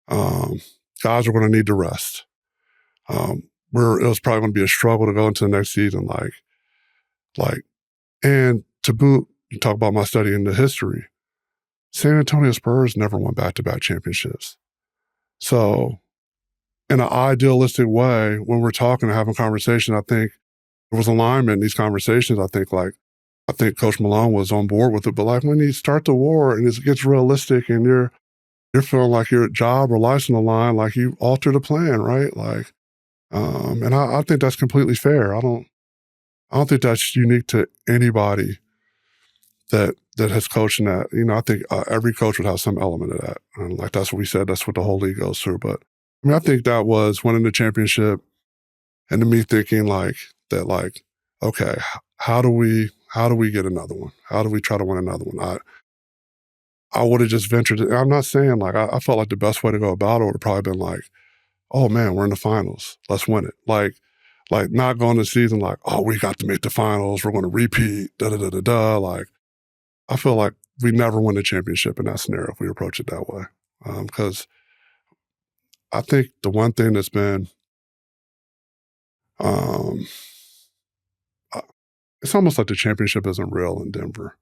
Guys were going to need to rest. It was probably going to be a struggle to go into the next season. And to boot, you talk about my study into history, San Antonio Spurs never won back-to-back championships. So in an idealistic way, when we're talking and having conversation, I think there was alignment in these conversations. I think Coach Malone was on board with it, but like when you start the war and it gets realistic and you're feeling like your job or life's on the line, like you alter the plan, right? Like, and I think that's completely fair. I don't think that's unique to anybody that that has coached in that, I think every coach would have some element of that. And like that's what we said, that's what the whole league goes through. But I mean, I think that was winning the championship and to me thinking okay, how do we get another one? How do we try to win another one? I would have just ventured it. I'm not saying I felt like the best way to go about it would have probably been like, oh man, we're in the finals. Let's win it. Like not going to the season like, oh, we got to make the finals. We're going to repeat, da-da-da-da-da. Like, I feel like we never win the championship in that scenario if we approach it that way. Because I think the one thing that's been, it's almost like the championship isn't real in Denver.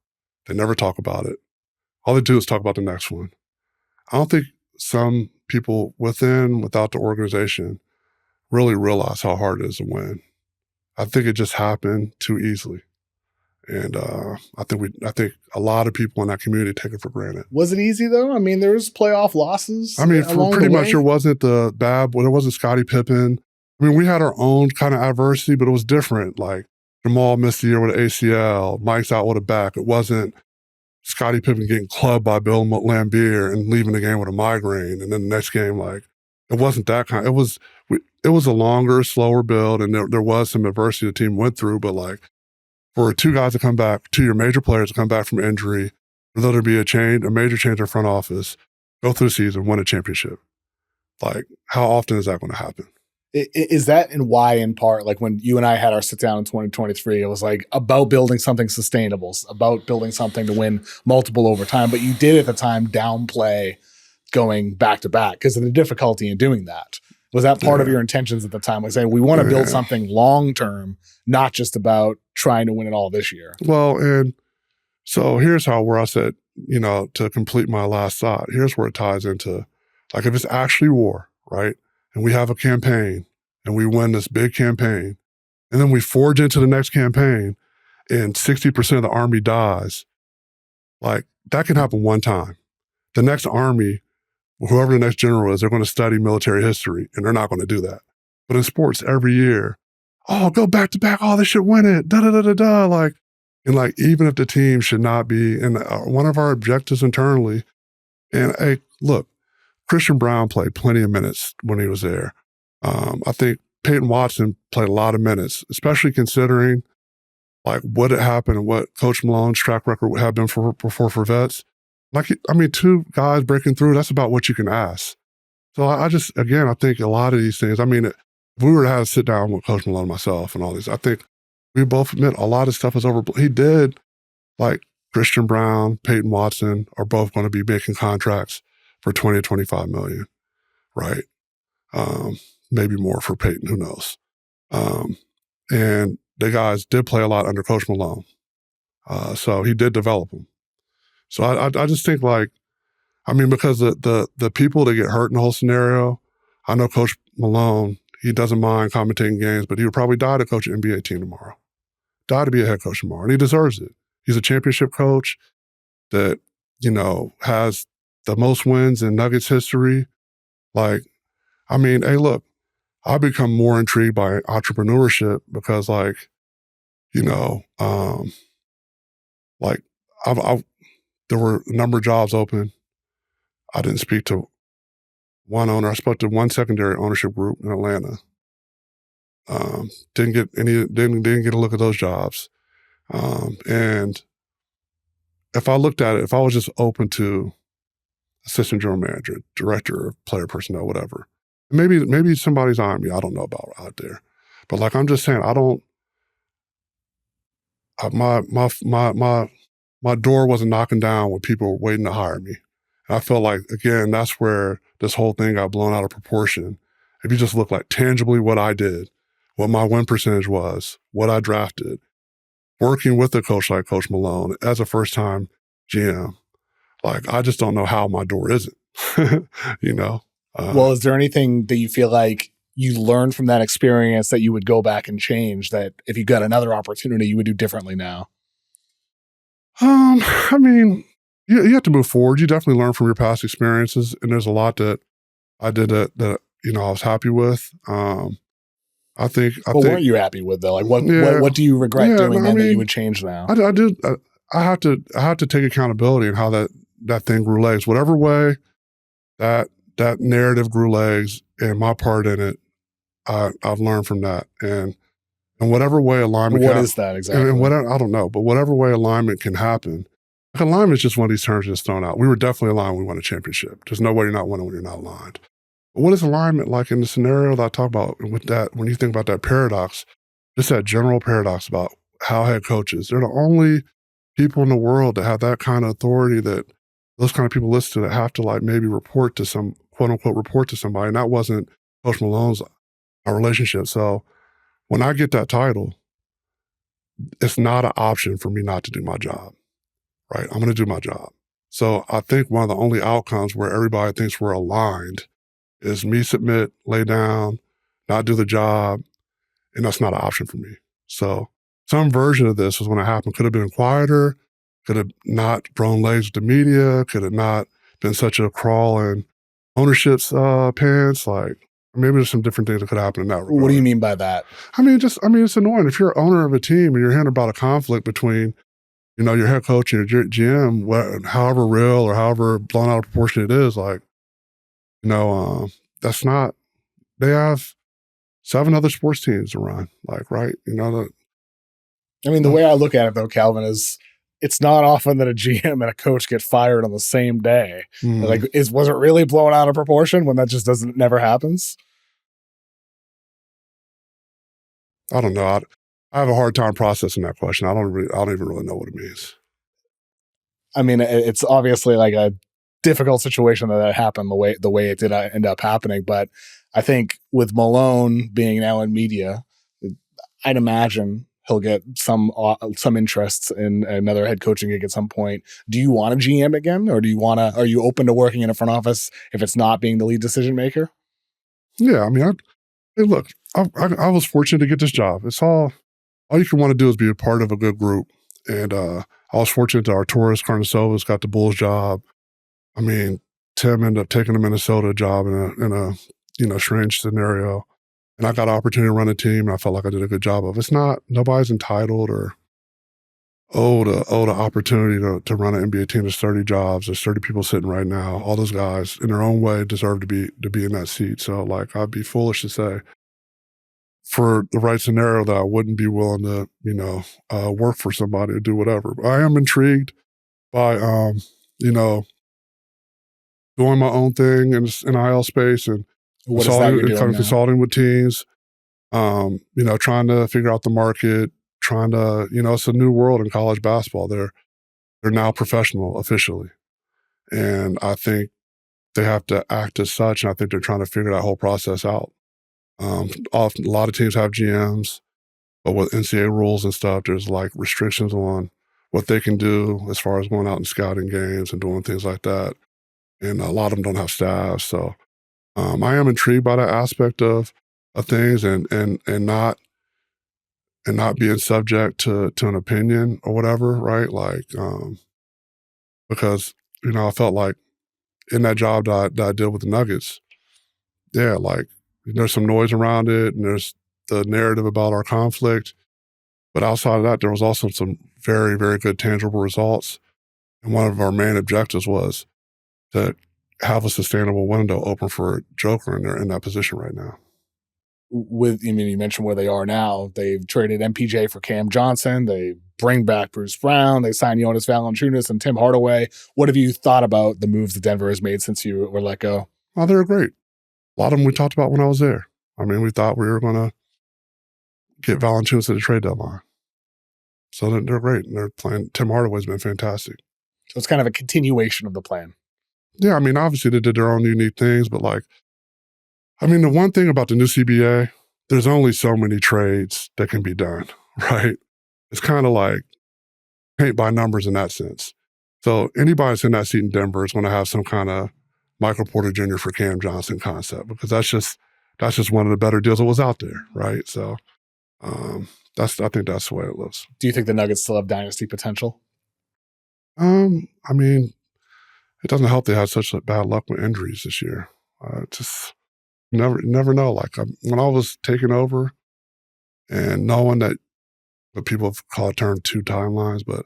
They never talk about it. All they do is talk about the next one. I don't think some people without the organization really realize how hard it is to win. I think it just happened too easily. And I think a lot of people in that community take it for granted. Was it easy though? I mean, there was playoff losses. I mean, for pretty much there wasn't the bad. Well, there wasn't Scottie Pippen. I mean, we had our own kind of adversity, but it was different. Like Jamal missed the year with an ACL. Mike's out with a back. It wasn't Scottie Pippen getting clubbed by Bill Laimbeer and leaving the game with a migraine, and then the next game, like it wasn't that kind. It was a longer, slower build, and there was some adversity the team went through, but like. For two guys to come back, two of your major players to come back from injury, for there to be a major change in front office, go through the season, win a championship. Like, how often is that going to happen? Is that and why in part, like when you and I had our sit down in 2023, it was like about building something sustainable, about building something to win multiple overtime, but you did at the time downplay going back to back because of the difficulty in doing that. Was that part of your intentions at the time? Like saying, we want to build something long-term, not just about trying to win it all this year. Well, and so here's where I said, to complete my last thought, here's where it ties into, like if it's actually war, right? And we have a campaign and we win this big campaign and then we forge into the next campaign and 60% of the army dies, like that can happen one time. The next army, whoever the next general is, they're going to study military history, and they're not going to do that. But in sports, every year, go back to back, this should win it, da-da-da-da-da. Like, and like, even if the team should not be, and one of our objectives internally, and hey, look, Christian Brown played plenty of minutes when he was there. I think Peyton Watson played a lot of minutes, especially considering like what had happened and what Coach Malone's track record would have been for vets. Like, I mean, two guys breaking through, that's about what you can ask. So I think a lot of these things, I mean, if we were to have a sit down with Coach Malone, myself, and all these, I think we both admit a lot of stuff is over. He did, like Christian Brown, Peyton Watson are both going to be making contracts for 20 to 25 million, right? Maybe more for Peyton, who knows? And the guys did play a lot under Coach Malone. So he did develop them. So I just think because the people that get hurt in the whole scenario, I know Coach Malone, he doesn't mind commentating games, but he would probably die to coach an NBA team tomorrow. Die to be a head coach tomorrow, and he deserves it. He's a championship coach that, has the most wins in Nuggets history. Like, I mean, hey, look, I've become more intrigued by entrepreneurship because there were a number of jobs open. I didn't speak to one owner. I spoke to one secondary ownership group in Atlanta. Didn't get a look at those jobs. And if I looked at it, if I was just open to assistant general manager, director of player personnel, whatever, maybe somebody's eyeing me. I don't know about out there, but like I'm just saying, my door wasn't knocking down when people were waiting to hire me. And I felt like, again, that's where this whole thing got blown out of proportion. If you just look like tangibly what I did, what my win percentage was, what I drafted, working with a coach like Coach Malone as a first-time GM, like I just don't know how my door isn't, Well, is there anything that you feel like you learned from that experience that you would go back and change, that if you got another opportunity, you would do differently now? I mean, you have to move forward. You definitely learn from your past experiences, and there's a lot that I did that I was happy with. I think. Weren't you happy with though? Like, what do you regret doing then that you would change now? I do. I have to take accountability in how that thing grew legs. Whatever way that narrative grew legs and my part in it, I've learned from that. And whatever way alignment What is that exactly? And whatever, I don't know, but whatever way alignment can happen. Like alignment is just one of these terms that's thrown out. We were definitely aligned when we won a championship. There's no way you're not winning when you're not aligned. But what is alignment like in the scenario that I talk about with that, when you think about that paradox, just that general paradox about how head coaches, they're the only people in the world that have that kind of authority that those kind of people listen to that have to like maybe report to some, quote unquote, report to somebody. And that wasn't Coach Malone's relationship. So when I get that title, it's not an option for me not to do my job, right? I'm going to do my job. So I think one of the only outcomes where everybody thinks we're aligned is me submit, lay down, not do the job, and that's not an option for me. So some version of this was when it happened. Could have been quieter, could have not grown legs with the media, could have not been such a crawl in ownership's pants. Like maybe there's some different things that could happen in that regard. What do you mean by that? I mean, it's annoying. If you're owner of a team and you're hearing about a conflict between, your head coach and your GM, however real or however blown out of proportion it is, like, that's not, they have 7 other sports teams to run, like, right? The way I look at it though, Calvin, is it's not often that a GM and a coach get fired on the same day. Mm. Like, was it really blown out of proportion when that just never happens? I don't know. I have a hard time processing that question. I don't even really know what it means. I mean, it's obviously like a difficult situation that happened the way it did end up happening. But I think with Malone being now in media, I'd imagine he'll get some interests in another head coaching gig at some point. Do you want a GM again, or are you open to working in a front office if it's not being the lead decision maker? Yeah, I mean, look, I was fortunate to get this job. It's all you can want to do is be a part of a good group. And I was fortunate that Arturas Karnisovas got the Bulls job. I mean, Tim ended up taking the Minnesota job in a strange scenario. And I got an opportunity to run a team, and I felt like I did a good job of it. It's not, nobody's entitled or owed the opportunity to run an NBA team. There's 30 jobs. There's 30 people sitting right now. All those guys, in their own way, deserve to be in that seat. So, like, I'd be foolish to say, for the right scenario, that I wouldn't be willing to, work for somebody or do whatever. But I am intrigued by, doing my own thing in IL space and consulting with teams, trying to figure out the market, trying to, it's a new world in college basketball. They're now professional officially. And I think they have to act as such. And I think they're trying to figure that whole process out. Often, a lot of teams have GMs, but with NCAA rules and stuff, there's like restrictions on what they can do as far as going out and scouting games and doing things like that. And a lot of them don't have staff. So I am intrigued by that aspect of things and not being subject to an opinion or whatever, right? Like, because, I felt like in that job that I did with the Nuggets, yeah, like there's some noise around it and there's the narrative about our conflict. But outside of that, there was also some very, very good tangible results. And one of our main objectives was to have a sustainable window open for Joker, and they're in that position right now. You mentioned where they are now. They've traded MPJ for Cam Johnson. They bring back Bruce Brown. They signed Jonas Valanciunas and Tim Hardaway. What have you thought about the moves that Denver has made since you were let go? Oh, they're great. A lot of them we talked about when I was there. I mean, we thought we were going to get Valanciunas at the trade deadline. So they're great. And they're playing. Tim Hardaway's been fantastic. So it's kind of a continuation of the plan. Yeah, I mean, obviously they did their own unique things, but the one thing about the new CBA, there's only so many trades that can be done, right? It's kind of like paint by numbers in that sense. So anybody that's in that seat in Denver is going to have some kind of Michael Porter Jr. for Cam Johnson concept, because that's just one of the better deals that was out there, right? So I think that's the way it looks. Do you think the Nuggets still have dynasty potential? It doesn't help they had such bad luck with injuries this year. Just never know. Like when I was taking over and knowing that what people have called turned 2 timelines, but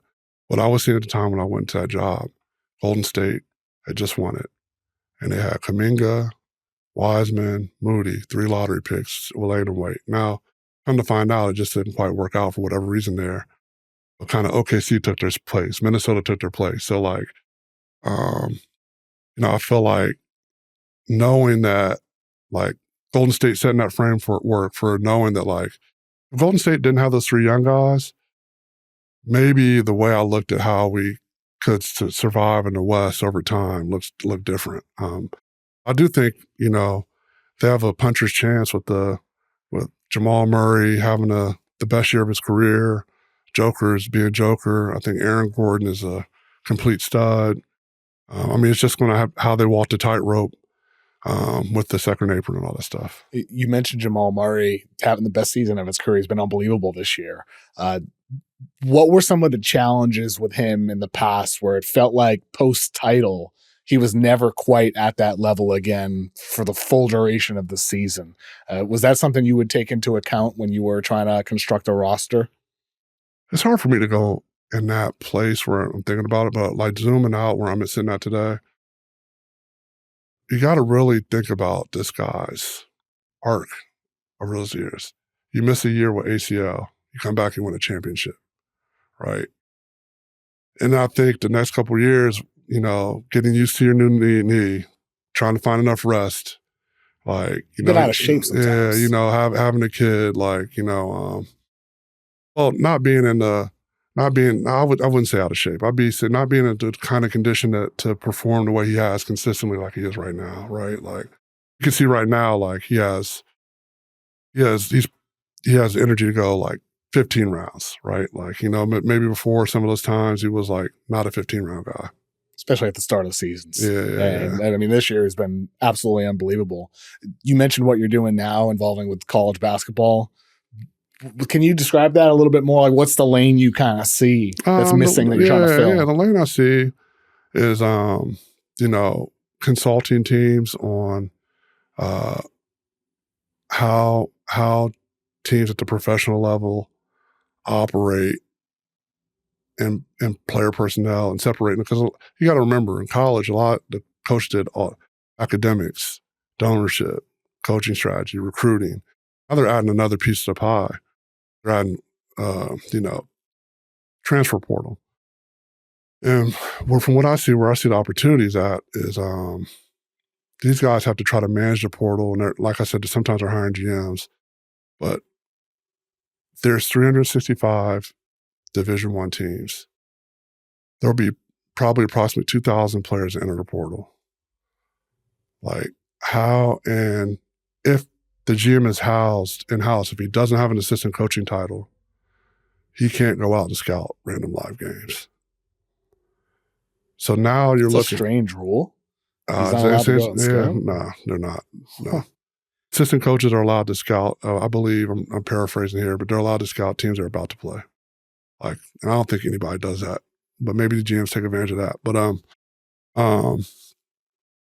what I was seeing at the time when I went to that job, Golden State had just won it. And they had Kuminga, Wiseman, Moody, 3 lottery picks with Aiden White. Now, come to find out, it just didn't quite work out for whatever reason there. But kind of OKC took their place. Minnesota took their place. So, like, I feel like knowing that, like, Golden State setting that frame for work for knowing that, like, if Golden State didn't have those 3 young guys, maybe the way I looked at how we could survive in the West over time looked different. I do think, they have a puncher's chance with Jamal Murray having the best year of his career, Joker's being Joker. I think Aaron Gordon is a complete stud. It's just going to have how they walk the tightrope with the second apron and all that stuff. You mentioned Jamal Murray having the best season of his career. He's been unbelievable this year. What were some of the challenges with him in the past where it felt like post-title, he was never quite at that level again for the full duration of the season? Was that something you would take into account when you were trying to construct a roster? It's hard for me to go in that place where I'm thinking about it, but like zooming out where I'm sitting at today, you got to really think about this guy's arc over those years. You miss a year with ACL, you come back and win a championship, right? And I think the next couple of years, getting used to your new knee, trying to find enough rest, like, get out of shape sometimes. Yeah, having a kid, like, not being I wouldn't say out of shape. I'd be saying not being in the kind of condition to perform the way he has consistently like he is right now, right? Like, you can see right now, like, he has energy to go like 15 rounds, right? Like, maybe before some of those times he was like not a 15-round guy. Especially at the start of the seasons. Yeah. And this year has been absolutely unbelievable. You mentioned what you're doing now involving with college basketball. Can you describe that a little bit more? Like, what's the lane you kind of see that's missing that you're trying to fill? Yeah, the lane I see is, consulting teams on how teams at the professional level operate and player personnel and separating. Because you got to remember, in college, a lot the coach did all academics, donorship, coaching strategy, recruiting. Now they're adding another piece of the pie. They're adding, transfer portal. And from what I see, where I see the opportunities at is these guys have to try to manage the portal. And they're, like I said, sometimes they're hiring GMs. But there's 365 Division I teams. There'll be probably approximately 2,000 players that enter the portal. Like, how and if the GM is housed in-house, if he doesn't have an assistant coaching title, he can't go out and scout random live games. So now you're looking. A strange rule. No, they're not. No. Assistant coaches are allowed to scout. I believe, I'm paraphrasing here, but they're allowed to scout teams they're about to play. Like, and I don't think anybody does that, but maybe the GMs take advantage of that. But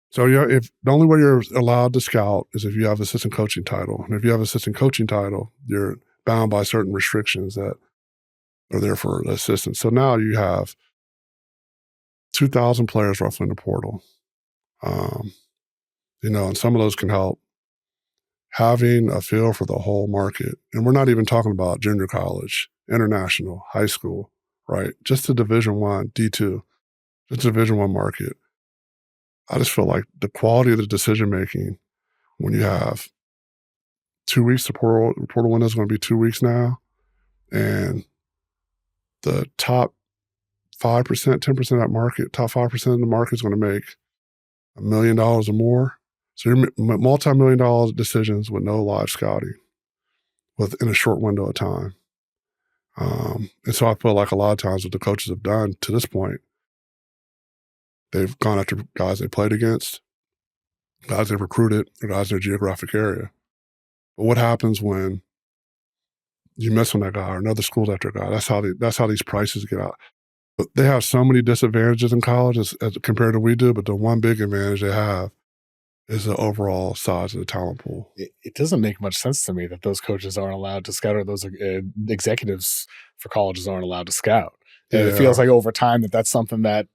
so yeah, if the only way you're allowed to scout is if you have assistant coaching title, and if you have assistant coaching title, you're bound by certain restrictions that are there for the assistants. So now you have 2,000 players roughly in the portal, and some of those can help having a feel for the whole market. And we're not even talking about junior college, international, high school, right? Just the Division I, D2, just the Division I market. I just feel like the quality of the decision-making when you have 2 weeks, the portal window is going to be 2 weeks now, and the top 5%, 10% of that market, top 5% of the market is going to make $1 million or more. So you're multi-million-dollar decisions with no live scouting within a short window of time. And so I feel like a lot of times what the coaches have done to this point, they've gone after guys they played against, guys they've recruited, or guys in their geographic area. But what happens when you miss on that guy or another school's after a guy? That's how these prices get out. But they have so many disadvantages in college as compared to we do, but the one big advantage they have is the overall size of the talent pool. It doesn't make much sense to me that those coaches aren't allowed to scout, or those executives for colleges aren't allowed to scout. And it feels like over time that's something that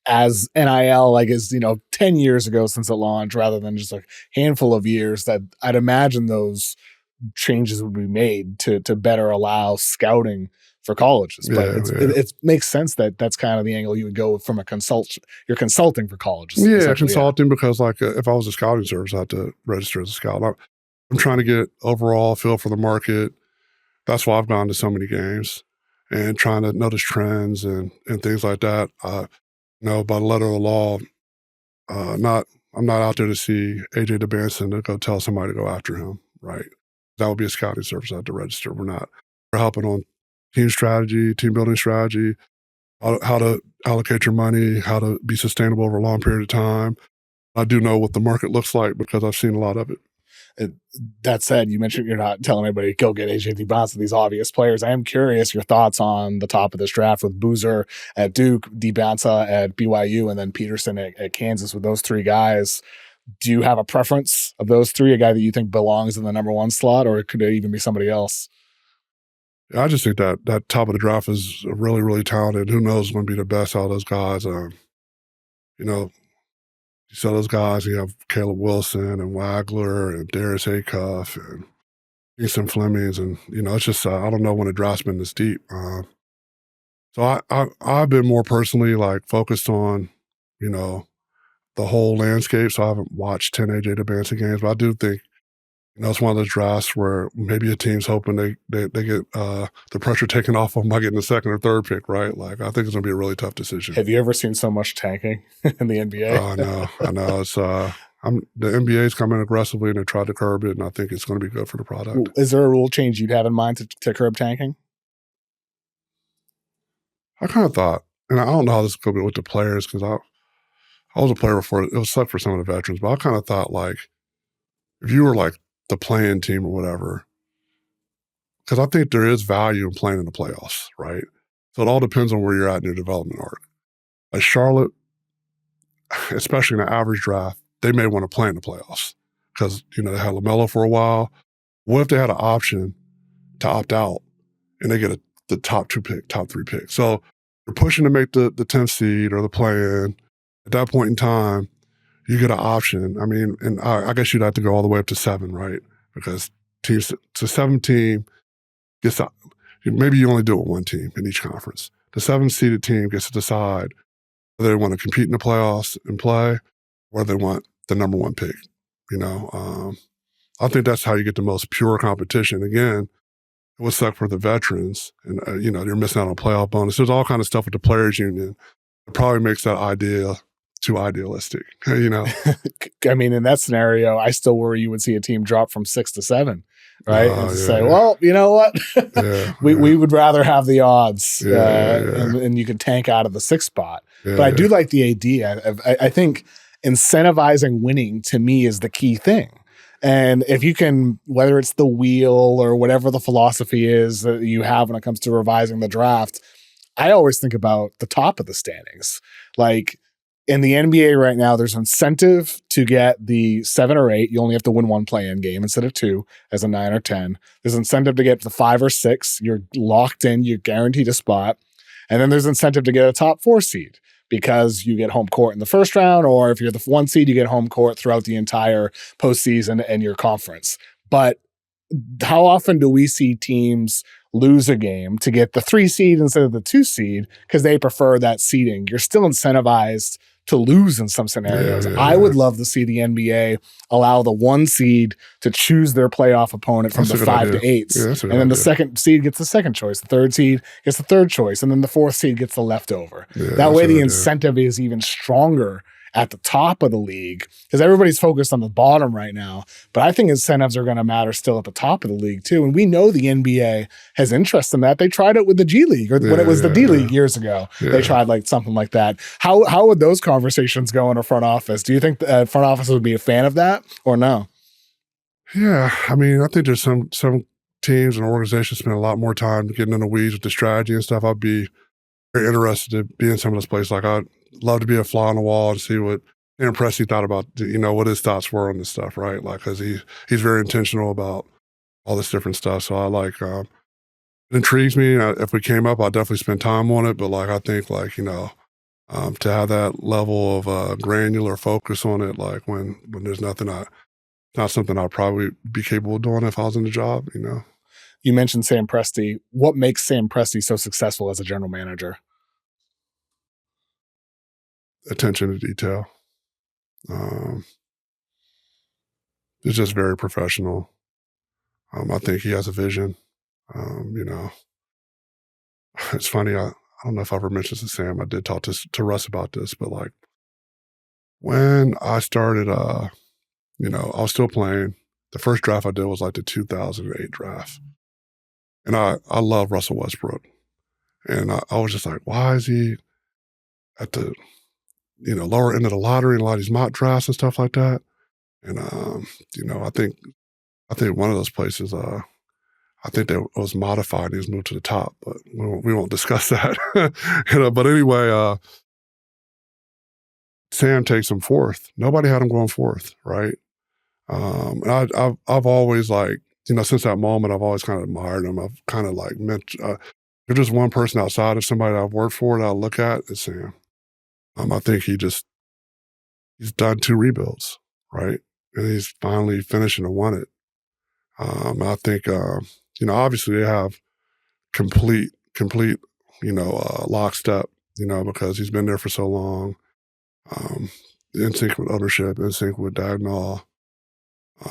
as NIL is 10 years ago since it launched rather than just a handful of years, that I'd imagine those changes would be made to better allow scouting for colleges. But it makes sense that that's kind of the angle you would go from you're consulting for colleges. Yeah, consulting because if I was a scouting service, I had to register as a scout. I'm trying to get overall feel for the market. That's why I've gone to so many games and trying to notice trends and things like that. By the letter of the law, I'm not out there to see AJ DeBanson to go tell somebody to go after him, right? That would be a scouting service I have to register. We're helping on team strategy, team building strategy, how to allocate your money, how to be sustainable over a long period of time. I do know what the market looks like because I've seen a lot of it. That said, you mentioned you're not telling anybody to go get AJ DeBanson, these obvious players. I am curious your thoughts on the top of this draft with Boozer at Duke, DeBanson at BYU, and then Peterson at Kansas. With those three guys, do you have a preference of those three, a guy that you think belongs in the number one slot, or could it even be somebody else? I just think that top of the draft is really, really talented. Who knows who's going to be the best out of those guys? You saw those guys, you have Caleb Wilson and Wagler and Darius Acuff and Easton Flemings. And, it's just, I don't know when a draft's been this deep. So I've been more personally focused on, the whole landscape. So I haven't watched 10 AJ DeBanson games, but I do think, it's one of those drafts where maybe a team's hoping they get the pressure taken off of them by getting the second or third pick, right? I think it's going to be a really tough decision. Have you ever seen so much tanking in the NBA? I know. It's the NBA's coming aggressively and they tried to curb it, and I think it's going to be good for the product. Is there a rule change you'd have in mind to curb tanking? I kind of thought, and I don't know how this is going to be with the players because I was a player before. It was sucked for some of the veterans, but I kind of thought if you were the playing team or whatever, because I think there is value in playing in the playoffs, right? So it all depends on where you're at in your development arc. Charlotte, especially in an average draft, they may want to play in the playoffs because, they had LaMelo for a while. What if they had an option to opt out and they get the top 3 pick? So you're pushing to make the 10th seed or the play-in. At that point in time, you get an option. I mean, and I guess you'd have to go all the way up to 7, right? Because the 7th team gets out. Maybe you only do it with one team in each conference. The 7th seeded team gets to decide whether they want to compete in the playoffs and play, or they want the number 1 pick. I think that's how you get the most pure competition. Again, it would suck for the veterans, and you're missing out on playoff bonus. There's all kind of stuff with the players' union. It probably makes that idea too idealistic, I mean, in that scenario, I still worry you would see a team drop from 6 to 7, right? And say, well, you know what? We would rather have the odds, and you can tank out of the 6th spot. But I do like the idea of, I think incentivizing winning to me is the key thing. And if you can, whether it's the wheel or whatever the philosophy is that you have when it comes to revising the draft, I always think about the top of the standings. In the NBA right now, there's incentive to get the 7 or 8. You only have to win 1 play-in game instead of 2 as a 9 or 10. There's incentive to get the 5 or 6. You're locked in. You're guaranteed a spot. And then there's incentive to get a top 4 seed because you get home court in the first round, or if you're the 1 seed, you get home court throughout the entire postseason and your conference. But how often do we see teams lose a game to get the 3 seed instead of the 2 seed because they prefer that seeding? You're still incentivized to lose in some scenarios. I would love to see the NBA allow the 1 seed to choose their playoff opponent from the 5 to 8s. And then the 2nd seed gets the 2nd choice. The 3rd seed gets the 3rd choice. And then the 4th seed gets the leftover. That way the incentive is even stronger at the top of the league because everybody's focused on the bottom right now. But I think incentives are going to matter still at the top of the league too. And we know the NBA has interest in that. They tried it with the G League or when it was the D League years ago. They tried something like that. How would those conversations go in a front office? Do you think the front office would be a fan of that or no? Yeah. I mean, I think there's some teams and organizations spend a lot more time getting in the weeds with the strategy and stuff. I'd be very interested to be in some of those places. I'd love to be a fly on the wall and see what Aaron Presti thought about, what his thoughts were on this stuff, right? Because he's very intentional about all this different stuff. So I it intrigues me. If we came up, I'd definitely spend time on it. But like, I think like, to have that level of granular focus on it, like when there's nothing, not something I'd probably be capable of doing if I was in the job, You mentioned Sam Presti. What makes Sam Presti so successful as a general manager? Attention to detail. It's just very professional. I think he has a vision. It's funny. I don't know if I ever mentioned this to Sam. I did talk to Russ about this, but like when I started, I was still playing. The first draft I did was like the 2008 draft. And I love Russell Westbrook. And I was just like, why is he at the, lower end of the lottery and a lot of these mock drafts and stuff like that? And, I think one of those places, I think that was modified and he was moved to the top, but we won't discuss that. But anyway, Sam takes him fourth. Nobody had him going fourth, right? And I've always like, since that moment, I've always kind of admired him. I've kind of like there's just one person outside of somebody that I've worked for that I look at is Sam. I think he's done 2 rebuilds, right? And he's finally finishing and won it. I think, obviously they have complete, lockstep, because he's been there for so long. In sync with ownership, in sync with Dagnall.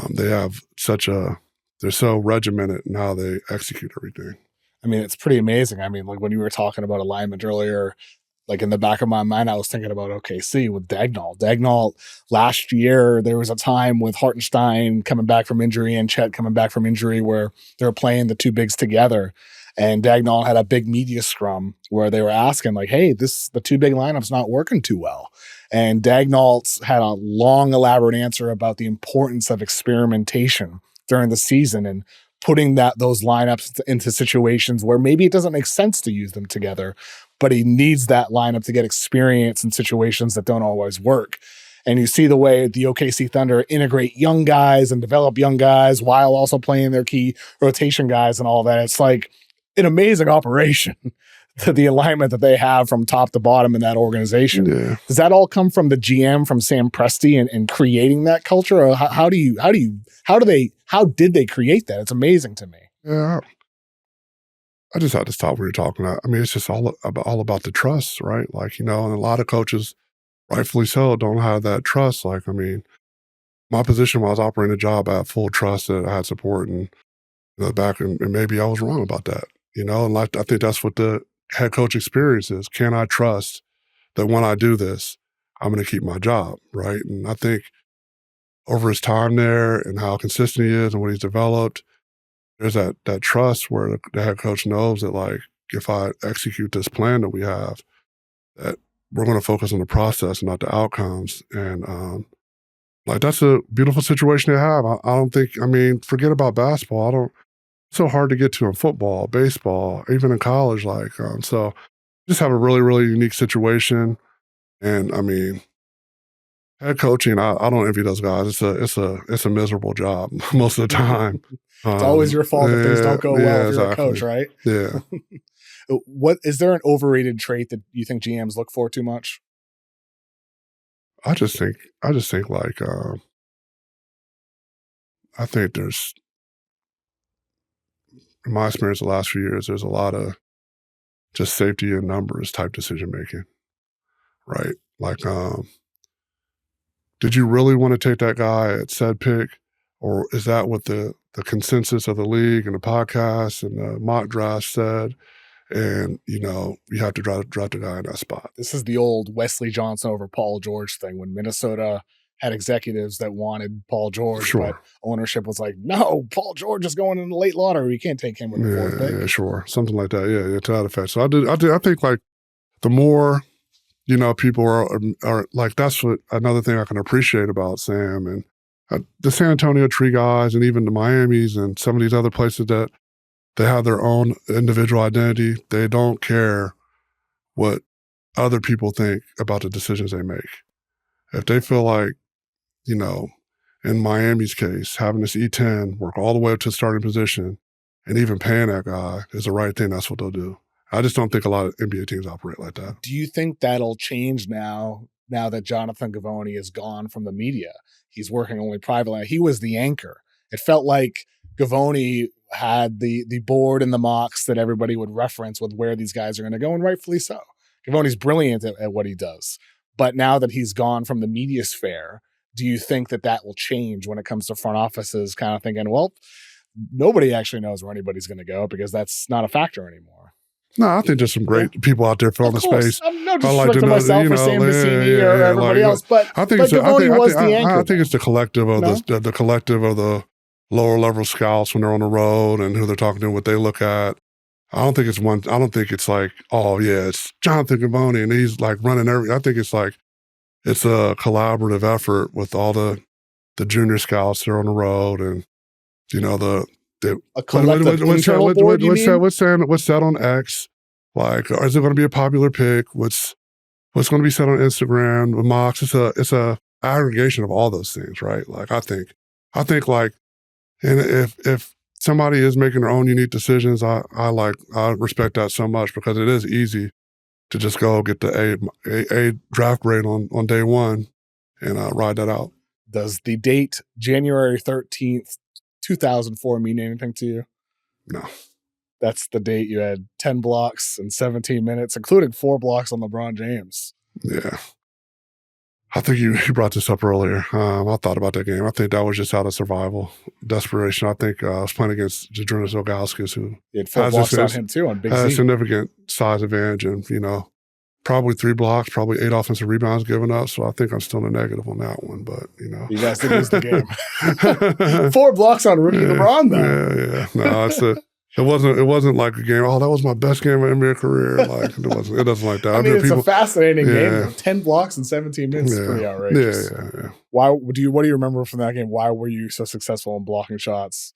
They have they're so regimented in how they execute everything. I mean, it's pretty amazing. I mean, like when you were talking about alignment earlier, like in the back of my mind, I was thinking about OKC with Dagnall. Dagnall last year, there was a time with Hartenstein coming back from injury and Chet coming back from injury where they were playing the 2 bigs together. And Dagnall had a big media scrum where they were asking like, hey, the 2 big lineup's not working too well. And Dagnall had a long, elaborate answer about the importance of experimentation during the season and putting those lineups into situations where maybe it doesn't make sense to use them together, but he needs that lineup to get experience in situations that don't always work. And you see the way the OKC Thunder integrate young guys and develop young guys while also playing their key rotation guys and all that. It's like an amazing operation, the alignment that they have from top to bottom in that organization. Yeah. Does that all come from the GM, from Sam Presti and creating that culture? Or how did they create that? It's amazing to me. Yeah. I just had to stop what you're talking about. I mean, it's just all about the trust, right? Like, and a lot of coaches, rightfully so, don't have that trust. Like, I mean, my position while I was operating a job, I had full trust that I had support and back, and maybe I was wrong about that, and like, I think that's what the head coach experience is. Can I trust that when I do this, I'm going to keep my job, right? And I think over his time there and how consistent he is and what he's developed, there's that trust where the head coach knows that, like, if I execute this plan that we have, that we're going to focus on the process, not the outcomes. And like, that's a beautiful situation to have. I don't think, forget about basketball. It's so hard to get to in football, baseball, even in college. Like, so just have a really, really unique situation. And head coaching, I don't envy those guys. It's a miserable job most of the time. It's always your fault if things don't go well if you're a coach, right? Yeah. Is there an overrated trait that you think GMs look for too much? I just think like, I think there's, in my experience the last few years, there's a lot of just safety in numbers type decision making, right? Like, did you really want to take that guy at said pick? Or is that what the consensus of the league and the podcast and the mock draft said? And, you have to draft the guy in that spot. This is the old Wesley Johnson over Paul George thing when Minnesota had executives that wanted Paul George, Sure. but ownership was like, no, Paul George is going in the late lottery. You can't take him with the 4th pick. Yeah, sure. Something like that. Yeah, to that effect. So I think like the more, people are like, that's what another thing I can appreciate about Sam and the San Antonio Tree guys and even the Miamis and some of these other places that they have their own individual identity. They don't care what other people think about the decisions they make. If they feel like, in Miami's case, having this E10 work all the way up to the starting position, and even paying that guy is the right thing, that's what they'll do. I just don't think a lot of NBA teams operate like that. Do you think that'll change now that Jonathan Givony is gone from the media? He's working only privately. He was the anchor. It felt like Givony had the board and the mocks that everybody would reference with where these guys are going to go, and rightfully so. Givony's brilliant at what he does. But now that he's gone from the media sphere, do you think that will change when it comes to front offices kind of thinking, well, nobody actually knows where anybody's going to go because that's not a factor anymore? No, I think there's some great people out there filling the space. I'm no disrespect to myself or Sam Vecini or everybody else, but I think Givony was the anchor. I think it's the collective of the collective of the lower level scouts when they're on the road and who they're talking to, what they look at. I don't think it's like, oh yeah, it's Jonathan Givony and he's like running everything. I think it's like it's a collaborative effort with all the junior scouts that are on the road, and a collective internal board, you mean? What's said on X? Like, is it going to be a popular pick? What's going to be said on Instagram? The mocks. It's a aggregation of all those things, right? Like, I think like, and if somebody is making their own unique decisions, I respect that so much, because it is easy to just go get the A draft grade on day one and ride that out. Does the date January 13th, 2004 mean anything to you? No. That's the date you had 10 blocks in 17 minutes, including 4 blocks on LeBron James. Yeah. I think you brought this up earlier. I thought about that game. I think that was just out of survival, desperation. I think I was playing against Zydrunas Ilgauskas, who had 4 blocks on him too on Big Z. Had a significant size advantage, and probably 3 blocks, probably 8 offensive rebounds given up. So I think I'm still in the negative on that one. But you guys did lose the game. 4 blocks on rookie LeBron, though. Yeah. No, it wasn't like a game. Oh, that was my best game of my NBA career. Like it wasn't. It doesn't like that. I mean, it's a fascinating game. 10 blocks in 17 minutes is pretty outrageous. Yeah. What do you remember from that game? Why were you so successful in blocking shots?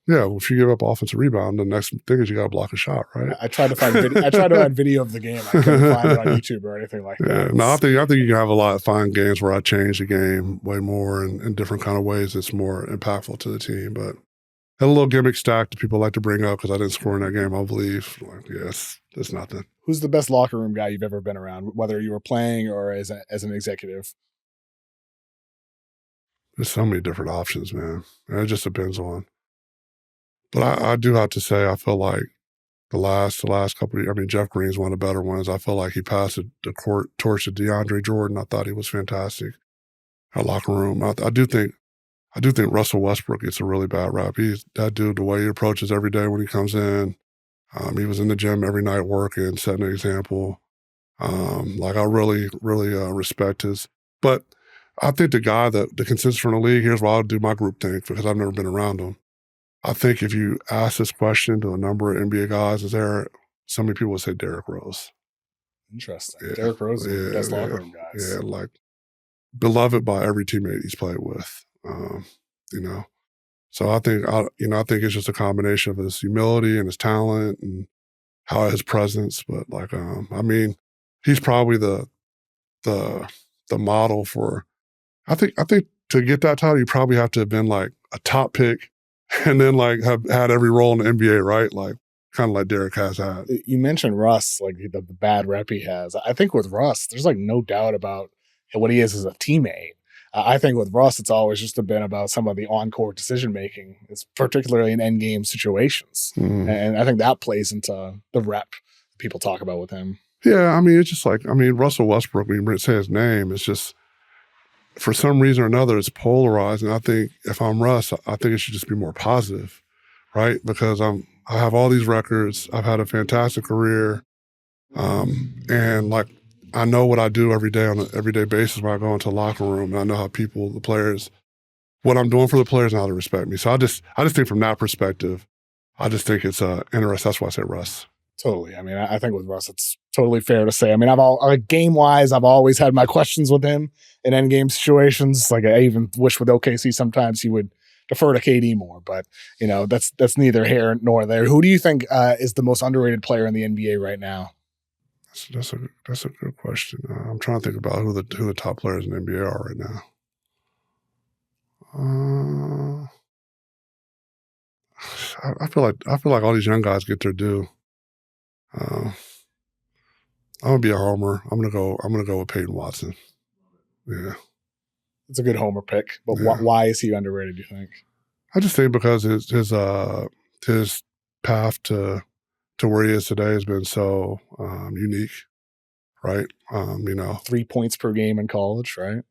Yeah, well, if you give up offensive rebound, the next thing is you got to block a shot, right? I tried to find video of the game. I couldn't find it on YouTube or anything like that. No, I think you can have a lot of fine games where I change the game way more in different kind of ways. It's more impactful to the team, but. Had a little gimmick stack that people like to bring up because I didn't score in that game, I believe. Like, yes, it's nothing. Who's the best locker room guy you've ever been around, whether you were playing or as an executive? There's so many different options, man. And it just depends on. But I do have to say, I feel like the last couple of years, Jeff Green's one of the better ones. I feel like he passed the torch to DeAndre Jordan. I thought he was fantastic. Our locker room. I do think Russell Westbrook gets a really bad rap. That dude, the way he approaches every day when he comes in, he was in the gym every night working, setting an example. I really, really respect his. But I think the guy the consensus from the league, here's why I'll do my group thing, because I've never been around him. I think if you ask this question to a number of NBA guys, so many people would say Derrick Rose. Interesting. Yeah. Derrick Rose is the best locker room guys. Yeah, like beloved by every teammate he's played with. So I think it's just a combination of his humility and his talent and his presence. But he's probably the model for. I think to get that title, you probably have to have been like a top pick, and then like have had every role in the NBA, right? Like kind of like Derrick has had. You mentioned Russ, like the bad rep he has. I think with Russ, there's like no doubt about what he is as a teammate. I think with Russ, it's always just been about some of the on-court decision-making, it's particularly in endgame situations. Mm. And I think that plays into the rep people talk about with him. Yeah, it's just like, Russell Westbrook, when you say his name, it's just, for some reason or another, it's polarized. And I think if I'm Russ, I think it should just be more positive, right? Because I have all these records. I've had a fantastic career. And like, I know what I do every day on an everyday basis when I go into a locker room, and I know how the players, what I'm doing for the players and how they respect me. So I just think from that perspective, I just think it's interesting. That's why I say Russ. Totally. I think with Russ, it's totally fair to say. Game-wise, I've always had my questions with him in endgame situations. Like I even wish with OKC sometimes he would defer to KD more, but that's neither here nor there. Who do you think is the most underrated player in the NBA right now? That's a good question. I'm trying to think about who the top players in the NBA are right now. I feel like all these young guys get their due. I'm gonna be a homer. I'm gonna go with Peyton Watson. Yeah, It's a good homer pick, but Yeah. why is he underrated, do you think? I just think because his path to where he is today has been so unique, right? 3 points per game in college, right?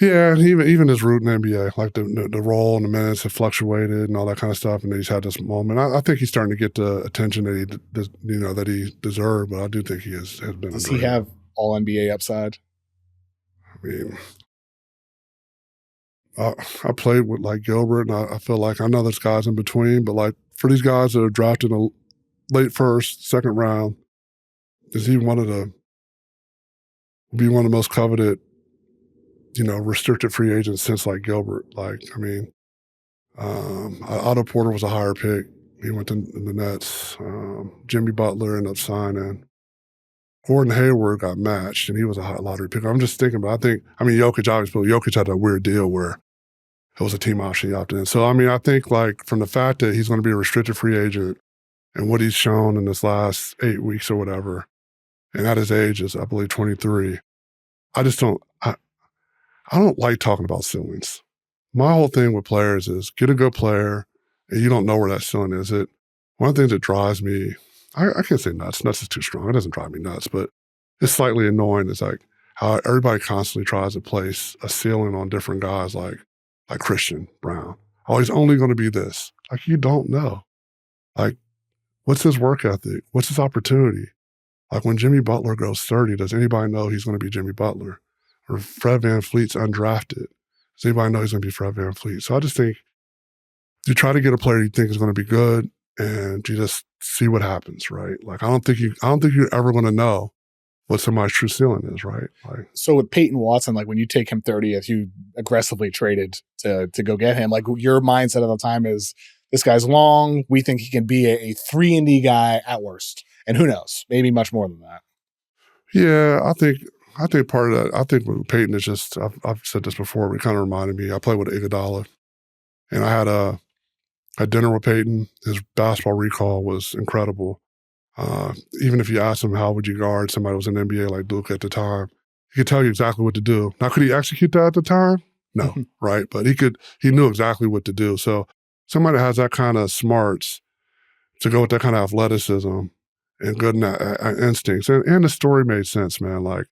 Yeah, and even his route in the NBA, like the role and the minutes have fluctuated and all that kind of stuff, and he's had this moment. I think he's starting to get the attention that he deserved, but I do think he has been. Does underrated. he have all NBA upside? I mean, I played with like Gilbert, and I feel like I know there's guys in between, but like for these guys that are drafted in a late first, second round, is he be one of the most coveted, restricted free agents since like Gilbert? Like, I mean, Otto Porter was a higher pick. He went to the Nets. Jimmy Butler ended up signing. Gordon Hayward got matched, and he was a high lottery pick. I'm just thinking, but Jokic, obviously, Jokic had a weird deal where it was a team option he opted in. So, I mean, I think like from the fact that he's going to be a restricted free agent and what he's shown in this last 8 weeks or whatever, and at his age is, I believe, 23, I just don't, I don't like talking about ceilings. My whole thing with players is get a good player and you don't know where that ceiling is. One of the things that drives me, I can't say nuts. Nuts is too strong. It doesn't drive me nuts, but it's slightly annoying. It's like how everybody constantly tries to place a ceiling on different guys like Christian Brown. Oh, he's only going to be this. Like, you don't know. Like, what's his work ethic? What's his opportunity? Like when Jimmy Butler goes 30, does anybody know he's going to be Jimmy Butler? Or Fred VanVleet's undrafted. Does anybody know he's going to be Fred VanVleet? So I just think you try to get a player you think is going to be good, and you just see what happens, right? Like I don't think you're ever going to know what somebody's true ceiling is, right? Like, so with Peyton Watson, like when you take him 30th, you aggressively traded to go get him. Like your mindset at the time is this guy's long. We think he can be a 3-and-D guy at worst, and who knows, maybe much more than that. Yeah, I think part of that. I think with Peyton is just I've said this before. It kind of reminded me. I played with Iguodala, and I had a dinner with Peyton. His basketball recall was incredible. Even if you asked him how would you guard somebody who was in the NBA like Luke at the time, he could tell you exactly what to do. Now, could he execute that at the time? No, right? But he knew exactly what to do. So somebody that has that kind of smarts to go with that kind of athleticism and good instincts. And the story made sense, man. Like,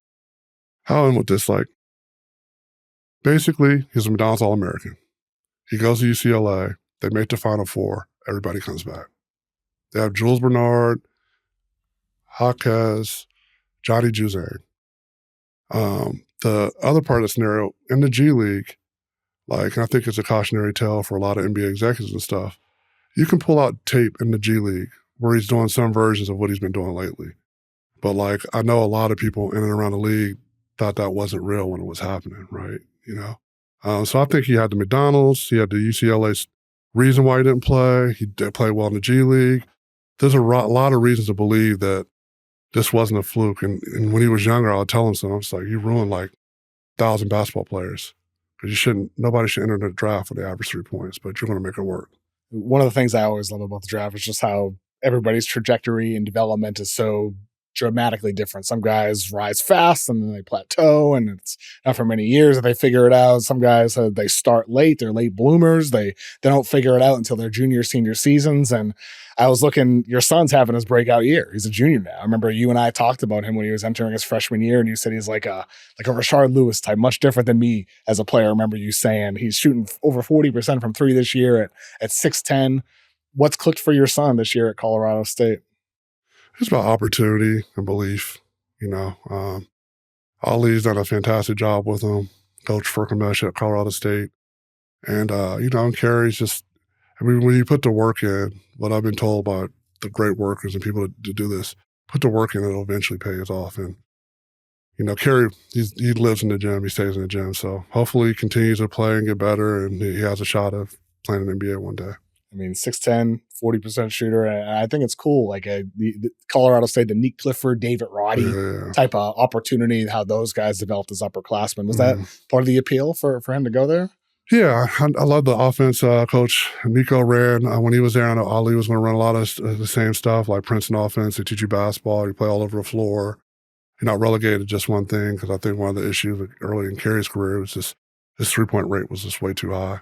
how in with this? Like, basically, he's a McDonald's All-American. He goes to UCLA. They make the Final Four. Everybody comes back. They have Jules Bernard, Jaquez, Johnny Juzang. The other part of the scenario, in the G League, like, and I think it's a cautionary tale for a lot of NBA executives and stuff, you can pull out tape in the G League where he's doing some versions of what he's been doing lately. But, like, I know a lot of people in and around the league thought that wasn't real when it was happening, right? So I think he had the McDonald's, he had the UCLA reason why he didn't play. He did play well in the G League. There's a lot of reasons to believe that this wasn't a fluke. And when he was younger, I would tell him so. I was like, you ruined like 1,000 basketball players. Because nobody should enter the draft with the average 3 points, but you're going to make it work. One of the things I always love about the draft is just how everybody's trajectory and development is so dramatically different. Some guys rise fast and then they plateau, and it's not for many years that they figure it out. Some guys, they start late, they're late bloomers. They don't figure it out until their junior, senior seasons. And I was looking, your son's having his breakout year. He's a junior now. I remember you and I talked about him when he was entering his freshman year, and you said he's like a Rashard Lewis type, much different than me as a player. I remember you saying he's shooting over 40% from three this year at 6'10". What's clicked for your son this year at Colorado State? It's about opportunity and belief. Ali's done a fantastic job with him, Coach Furkamesh at Colorado State. And, and Carey's just, when you put the work in, what I've been told by the great workers and people to do this, put the work in, it'll eventually pay us off. And, Carey, he lives in the gym, he stays in the gym. So hopefully he continues to play and get better, and he has a shot of playing in the NBA one day. I mean, 6'10", 40% shooter. And I think it's cool. Like the Colorado State, the Nick Clifford, David Roddy type of opportunity, how those guys developed as upperclassmen. Was that part of the appeal for him to go there? Yeah, I love the offense. Coach Nico ran when he was there. I know Ali was going to run a lot of the same stuff, like Princeton offense. They teach you basketball. You play all over the floor. You're not relegated to just one thing, because I think one of the issues early in Kerry's career was just his 3-point rate was just way too high.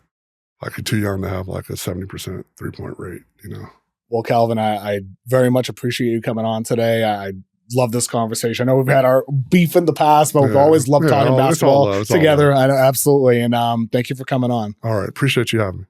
Like, you're too young to have like a 70% 3-point rate, you know. Well, Calvin, I very much appreciate you coming on today. I love this conversation. I know we've had our beef in the past, but we've always loved talking basketball together. I know, absolutely. And thank you for coming on. All right. Appreciate you having me.